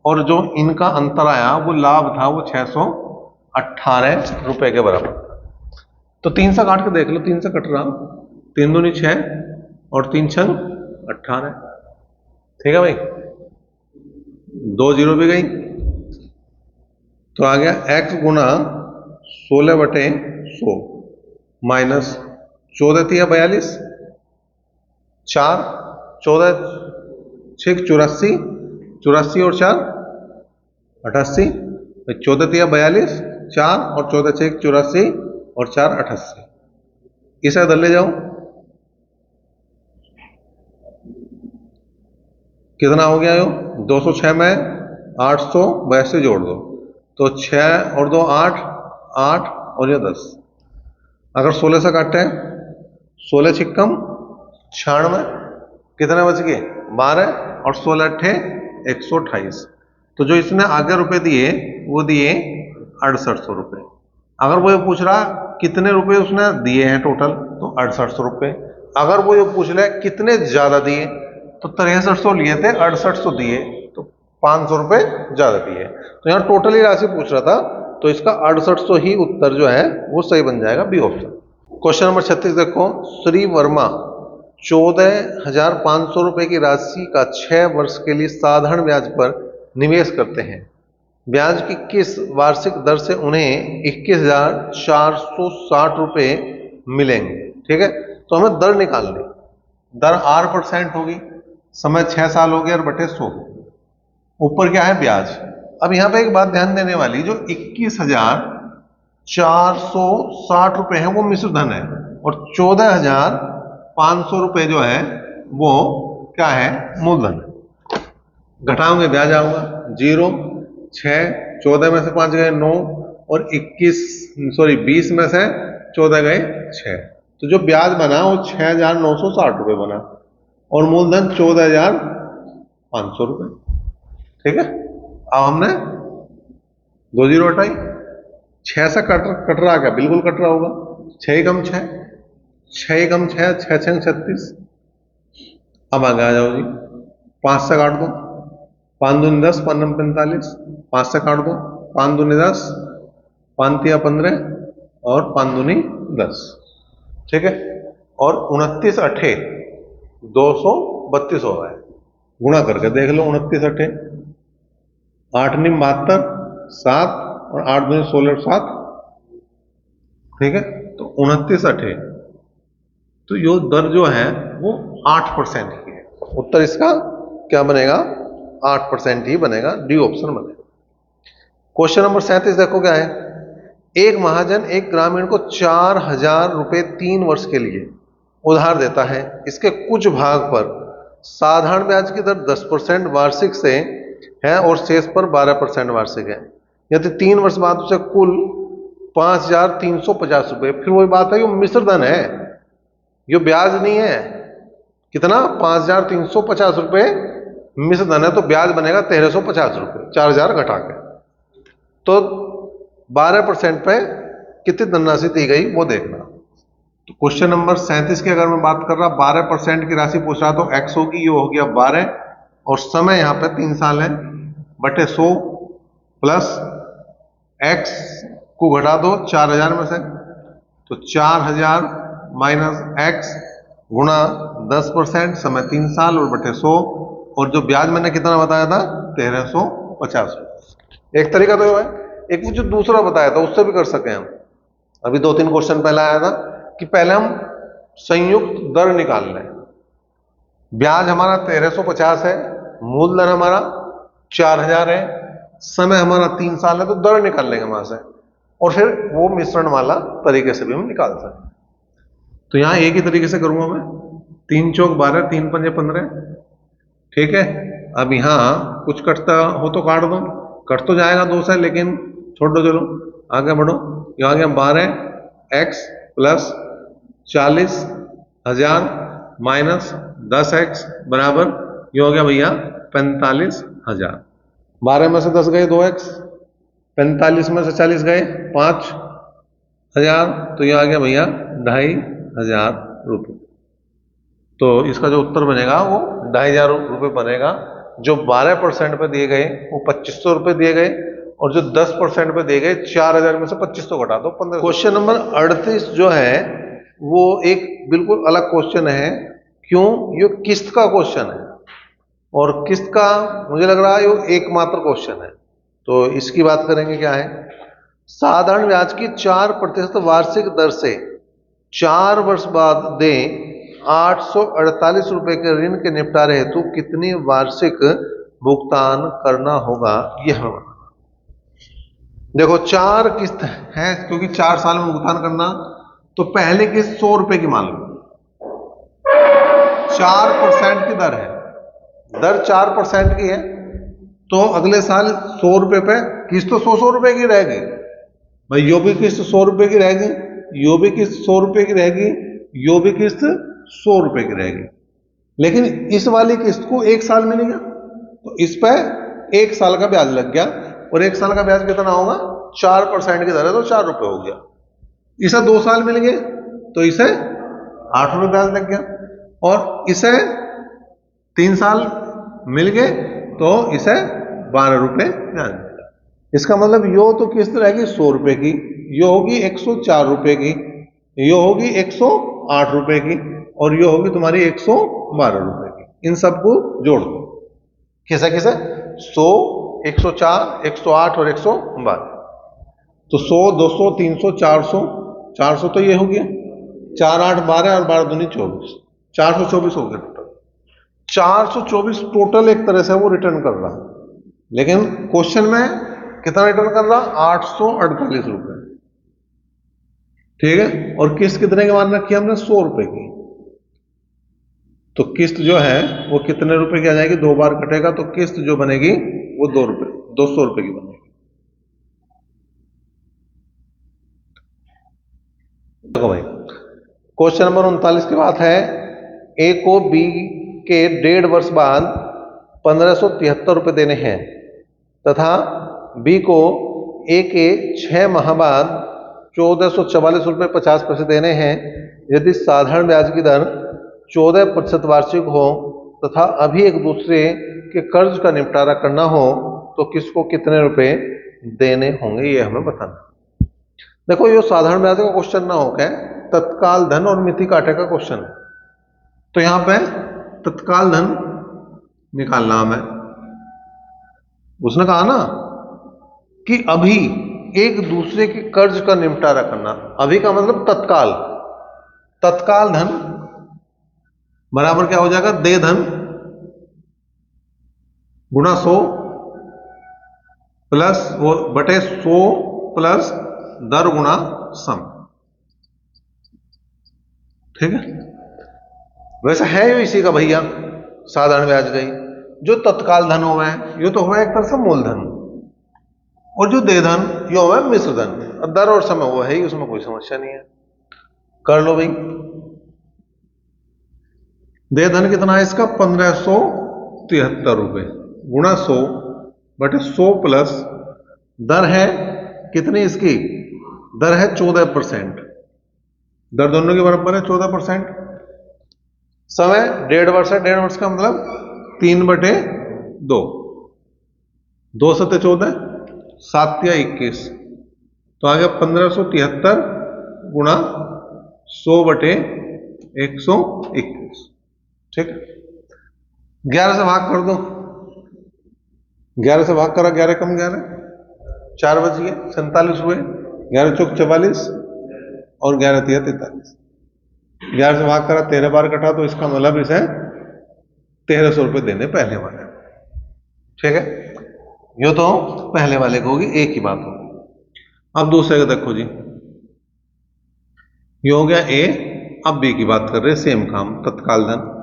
और जो इनका अंतर आया वो लाभ था वो 618 रुपए के बराबर। तो 3 से काट के देख लो, 3 से कट रहा, 3 दूनी 6 और 3 छंग 18। ठीक है भाई, 2 जीरो भी गई, तो आ गया x गुना 16 बटे 100 माइनस 14 तिया 42, 4 14 6 84, 84 और 4 88, 14 तिया 42, 4 और 14 6 84 और 4 88। इसे इधर ले जाओ, कितना हो गया यो? 206 में 882 जोड़ दो, तो 6 और 2 8, 8 और ये 10। अगर 16 से काटे, 16 छिक्कम 96, कितने बच गए? 12 और 16 अट्ठे 128। तो जो इसने आगे रुपए दिए वो दिए 6800 रुपये। अगर वो ये पूछ रहा कितने रुपए उसने दिए हैं टोटल, तो 6800 रुपये। अगर वो ये पूछ रहा है कितने ज्यादा दिए, तो 6300 लिए थे 6800 दिए, तो 500 रुपये ज्यादा दिए। तो यहाँ टोटली राशि पूछ रहा था, तो इसका 6800 ही उत्तर जो है वो सही बन जाएगा, बी ऑप्शन। क्वेश्चन नंबर 36 देखो। श्री वर्मा 14,500 रुपए की राशि का 6 वर्ष के लिए साधारण ब्याज पर निवेश करते हैं। ब्याज की किस वार्षिक दर से उन्हें 21,460 रुपए मिलेंगे? ठीक है, तो हमें दर निकालनी। दर R% होगी, समय 6 साल हो गया और बटे 100, ऊपर क्या है? ब्याज। अब यहां पे एक बात ध्यान देने वाली, जो 21,460 रुपए है वो मिश्र धन है, और 14,500 रुपए जो है वो क्या है? मूलधन। घटाओगे ब्याज आऊंगा 0, 6, 14 में से 5 गए 9, और 20 में से 14 गए 6। तो जो ब्याज बना वो 6,960 रुपये बना, और मूलधन 14,500 रुपये। ठीक है, अब हमने 2 जीरो हटाई, 6 से कट रहा, क्या बिल्कुल कट रहा होगा? 6 कम 6, 6 कम 6, 6 6 36। अब आगे आ जाओ जी, 5 से काट दो, 5 दूनी 10, 5 9 45, 5 से काट दो, 5 दूनी 10, 5 तिया 15 और 5 दूनी 10। ठीक है, और 29 अठे 232 हो रहा है। गुणा करके देख लो, 29 अठे 8 नी 72, 7 और 8 दूनी 16 और 7। ठीक है, तो 29 अठे, तो यो दर जो है वो 8% की है। उत्तर इसका क्या बनेगा? 8% ही बनेगा, डी ऑप्शन बनेगा। क्वेश्चन नंबर 37 देखो क्या है। एक महाजन एक ग्रामीण को 4,000 रुपए 3 वर्ष के लिए उधार देता है। इसके कुछ भाग पर साधारण ब्याज की दर 10% वार्षिक से है और शेष पर 12% वार्षिक है। यदि 3 वर्ष बाद उसे कुल 5,350 रुपए, फिर वही बात है, ये मिश्र धन है, ये ब्याज नहीं है। कितना? 5,350 रुपए मिश्र धन है, तो ब्याज बनेगा 1,350 रुपए, 4,000 घटा के। तो 12% पे कितनी धनराशि दी गई वो देखना। तो क्वेश्चन नंबर 37 की अगर मैं बात कर रहा, 12% की राशि पूछ रहा, तो x होगी, ये हो गया 12, और समय यहाँ पे 3 साल है, बटे 100 प्लस x को घटा दो 4,000 में से, तो 4,000 माइनस x गुणा 10%, समय 3 साल और बटे 100, और जो ब्याज मैंने कितना बताया था 1,350। एक तरीका तो है, एक जो दूसरा बताया था उससे भी कर सके हम। अभी 2-3 क्वेश्चन पहले आया था कि पहले हम संयुक्त दर निकाल लें। ब्याज हमारा 1,350 है, मूलधन हमारा 4,000 है, समय हमारा 3 साल है, तो दर निकाल लेंगे वहां से, और फिर वो मिश्रण वाला तरीके से भी हम निकाल सकते। तो यहां एक ही तरीके से करूंगा मैं, 3 चौक 12, 3 पंजे 15, ठीक है। अब यहां कुछ कटता हो तो काट दो, कट तो जाएगा 2 से, लेकिन छोड़ दो, चलो आगे बढ़ो। यहां गया 12x प्लस 40,000 माइनस 10x बराबर, ये हो गया भैया 45,000। 12 में से 10 गए 2x, 45 में से 40 गए 5,000, तो ये आ गया भैया 2,500 रुपये। तो इसका जो उत्तर बनेगा वो 2,500 रुपये बनेगा। जो 12% पे दिए गए वो 2,500 रुपये दिए गए, और जो 10% पे दिए गए 4,000 में से 2,500 घटा दो 15। क्वेश्चन नंबर 38 जो है वो एक बिल्कुल अलग क्वेश्चन है। क्यों? ये किस्त का क्वेश्चन है, और किस्त का मुझे लग रहा है ये एकमात्र क्वेश्चन है। तो इसकी बात करेंगे। क्या है? साधारण ब्याज की 4% वार्षिक दर से 4 वर्ष बाद दें 848 रुपए के ऋण के निपटारे हेतु कितनी वार्षिक भुगतान करना होगा, यह देखो 4 किस्त है, क्योंकि 4 साल में भुगतान करना। तो पहले किस्त 100 रुपए की मान लो, 4% की दर है, दर 4% की है, तो अगले साल 100 रुपए पे किस्त तो 100 रुपए की रहेगी भाई, यो भी किस्त 100 रुपए की रहेगी, यो भी किस्त 100 रुपए की रहेगी, यो भी किस्त 100 रुपए की रहेगी। लेकिन इस वाली किस्त को 1 साल मिलेगा, तो इस पर 1 साल का ब्याज लग गया, और 1 साल का ब्याज कितना होगा? 4% की दर है, तो 4 रुपए हो गया। इसे 2 साल मिल गए, तो इसे 8 रुपए ब्याज लग गया, और इसे 3 साल मिल गए, तो इसे 12 रुपए ब्याज मिला। इसका मतलब यो तो किस्त रहेगी 100 रुपए की, यो होगी 104 रुपए की, यो होगी 108 रुपए की, और यो होगी तुम्हारी 112 रुपए की। इन सबको जोड़ दो, किसे किसे? 100, 104, 108 और 112। तो 100, 200, 300, 400, 400 तो ये हो गया, 4, 8, 12 और 12 दूनी 24, 424 हो गया टोटल। 424 टोटल एक तरह से वो रिटर्न कर रहा, लेकिन क्वेश्चन में कितना रिटर्न कर रहा? 848 रुपए, ठीक है। और किस्त कितने की मान रखी हमने? 100 रुपए की। तो किस्त जो है वो कितने रुपए की आ जाएगी? 2 बार कटेगा, तो किस्त जो बनेगी वो 200 रुपए की बनेगी। देखो भाई, क्वेश्चन नंबर 39 की बात है। ए को बी के 1.5 वर्ष बाद 1,573 रुपए देने हैं, तथा बी को ए के 6 माह बाद 1,444 रुपए 50 पैसे देने हैं। यदि साधारण ब्याज की दर 14% वार्षिक हो तथा अभी एक दूसरे के कर्ज का निपटारा करना हो, तो किसको कितने रुपए देने होंगे, ये हमें बताना। देखो, ये साधारण ब्याज का क्वेश्चन ना हो, क्या तत्काल धन और मिति काटे का क्वेश्चन है। तो यहां पे तत्काल धन निकालना हमें। उसने कहा ना कि अभी एक दूसरे के कर्ज का निपटारा करना, अभी का मतलब तत्काल। तत्काल धन बराबर क्या हो जाएगा? दे धन गुणा 100 प्लस वो बटे 100 प्लस दर गुणा सम। ठीक है, वैसे है यो इसी का भैया साधारण ब्याज गई। जो तत्काल धन हुआ है ये तो हुआ एक तरह से मूलधन, और जो दे धन ये हुआ है मिश्र धन। दर और समय वो है ही, उसमें कोई समस्या नहीं है, कर लो भाई। दे धन कितना है इसका 1573 रुपए गुणा 100 बटे 100 प्लस दर है कितनी इसकी, दर है 14%। दर दोनों के बराबर है 14%। समय 1.5 वर्ष है, 1.5 वर्ष का मतलब 3/2, 2 सत्ते 14, 7 या 21, तो आ गया 1573 गुणा 100/121। ठीक है, 11 से भाग कर दो, 11 से भाग करा, 11 कम 11, 4 बच गए, 47 हुए, 11 चौक 44 और 11 तिया 43। 11 से भाग करा, 13 बार कटा, तो इसका मतलब इसे 1300 रुपये देने पहले वाले। ठीक है, ये तो पहले वाले को होगी, एक ही बात होगी। अब दूसरे का देखो जी, ये हो गया ए, अब बी की बात कर रहे हैं, सेम काम, तत्काल धन।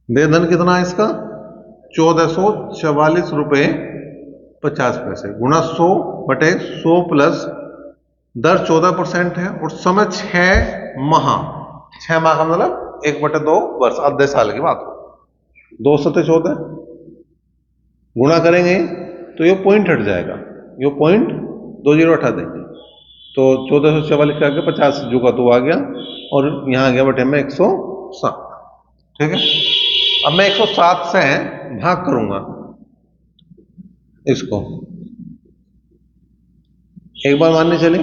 दे धन कितना है इसका 1444 रुपये 50 पैसे गुणा 100 बटे 100 प्लस दर 14% है, और समय 6 माह, 6 माह का मतलब 1/2 वर्ष, आधे साल की बात हो। 2 सत्ते 14 गुणा करेंगे तो ये पॉइंट हट जाएगा, ये पॉइंट 2 जीरो हटा देंगे, तो 1444 के आगे 50 जो का तो आ गया, और यहां आ गया बटे में 107। ठीक है, अब मैं 107 से भाग करूंगा इसको, एक बार माननी चली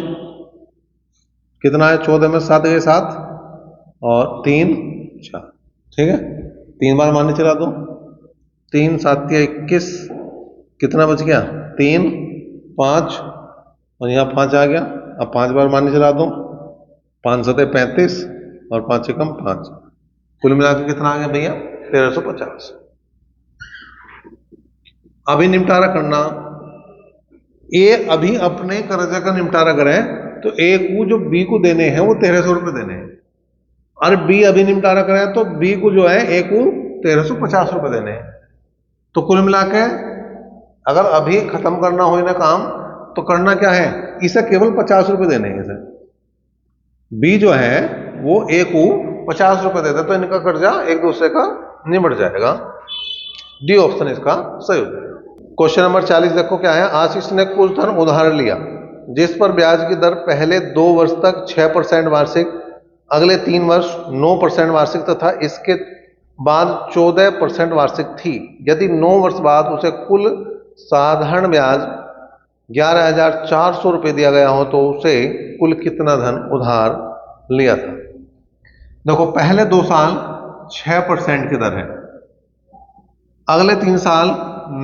कितना है, 14 में 7 गए 7 और 3 4। ठीक है, 3 बार मानने चला दो, 3 7 या 21, कितना बच गया 3 5, और यहाँ 5 आ गया। अब 5 बार मानने चला दो, 5 7 35 और 5 से कम 5, कुल मिलाकर कितना आ गया भैया 1350। अभी निपटारा करना, ए अभी अपने कर्जे का निपटारा करें तो ए को जो बी को देने हैं वो 1300 रुपये देने हैं, और बी अभी निपटारा करें तो बी को जो है ए को 1350 रुपये देने हैं। तो कुल मिला के अगर अभी खत्म करना हो ना काम, तो करना क्या है, इसे केवल 50 रुपये देने हैं। इसे बी जो है वो ए को 50 रुपये देते, तो इनका कर्जा एक दूसरे का निबट जाएगा। डी ऑप्शन इसका सही हो जाएगा। क्वेश्चन नंबर 40 देखो क्या है, आशीष ने कुछ धन उधार लिया जिस पर ब्याज की दर पहले 2 वर्ष तक 6% वार्षिक, अगले 3 वर्ष 9% वार्षिक तथा इसके बाद 14% वार्षिक थी। यदि 9 वर्ष बाद उसे कुल साधारण ब्याज 11,400 रुपये दिया गया हो तो उसे कुल कितना धन उधार लिया था। देखो पहले 2 साल 6% की दर है, अगले 3 साल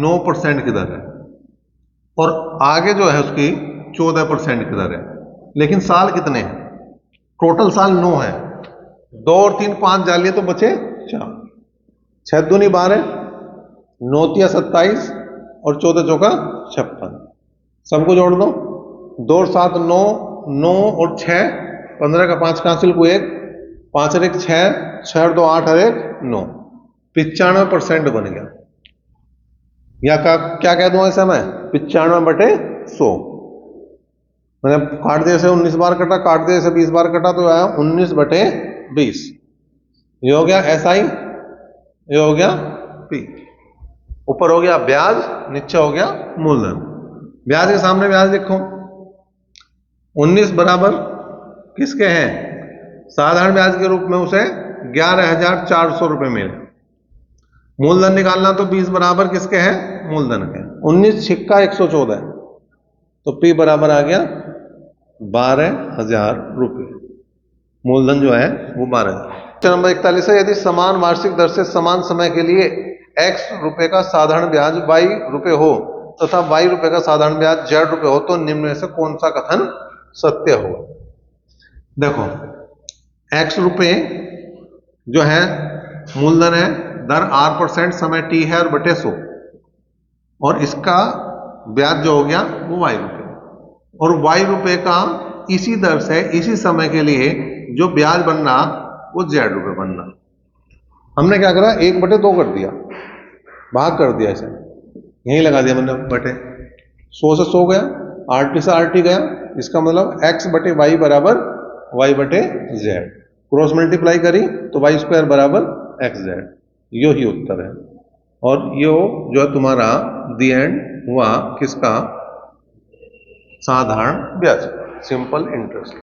9% की दर है, और आगे जो है उसकी 14% की दर है। लेकिन साल कितने हैं, टोटल साल 9 है, 2 और 3 5 डालिए तो बचे 4, 6 दूनी 12, 9 तिया 27 और 14 चौका 56, सबको जोड़ दो, 2 और 7 9, 9 और 6 15 का 5 का हासिल को 1, 5 और 1 6, 6 और 2 8 और 1 9, 95% बन गया। या क्या कह दूं ऐसा मैं 95/100, मैंने काट दिए से 19 बार कटा, काट दिए से 20 बार कटा, तो आया 19/20। ये हो गया SI, ये हो गया P, ऊपर हो गया ब्याज, नीचे हो गया मूलधन। ब्याज के सामने ब्याज लिखो, 19 बराबर किसके हैं, साधारण ब्याज के रूप में उसे 11,400 रुपये मिले। मूलधन निकालना तो 20 बराबर किसके हैं, मूलधन के, 19 छिक्का 114, तो P बराबर आ गया 12,000 रुपये। मूलधन जो है वो 12,000। क्वेश्चन नंबर 41 है, यदि समान वार्षिक दर से समान समय के लिए X रुपए का साधारण ब्याज Y रुपये हो तथा Y रुपए का साधारण ब्याज Z रुपये हो, तो निम्न में से कौन सा कथन सत्य हो। देखो X रुपये जो है मूलधन है, दर R%, समय T है और बटे 100, और इसका ब्याज जो हो गया वो y रुपए, और y रुपए का इसी दर से इसी समय के लिए जो ब्याज बनना वो z रुपए बनना। हमने क्या करा, 1/2 कर दिया, भाग कर दिया, इसे यहीं लगा दिया मैंने बटे, 100 से 100 गया, RT से RT गया, इसका मतलब x बटे y बराबर y बटे z, क्रॉस मल्टीप्लाई करी तो y स्क्वायर बराबर xz, यो ही उत्तर है। और यो जो है तुम्हारा दी एंड हुआ किसका, साधारण ब्याज, सिंपल इंटरेस्ट।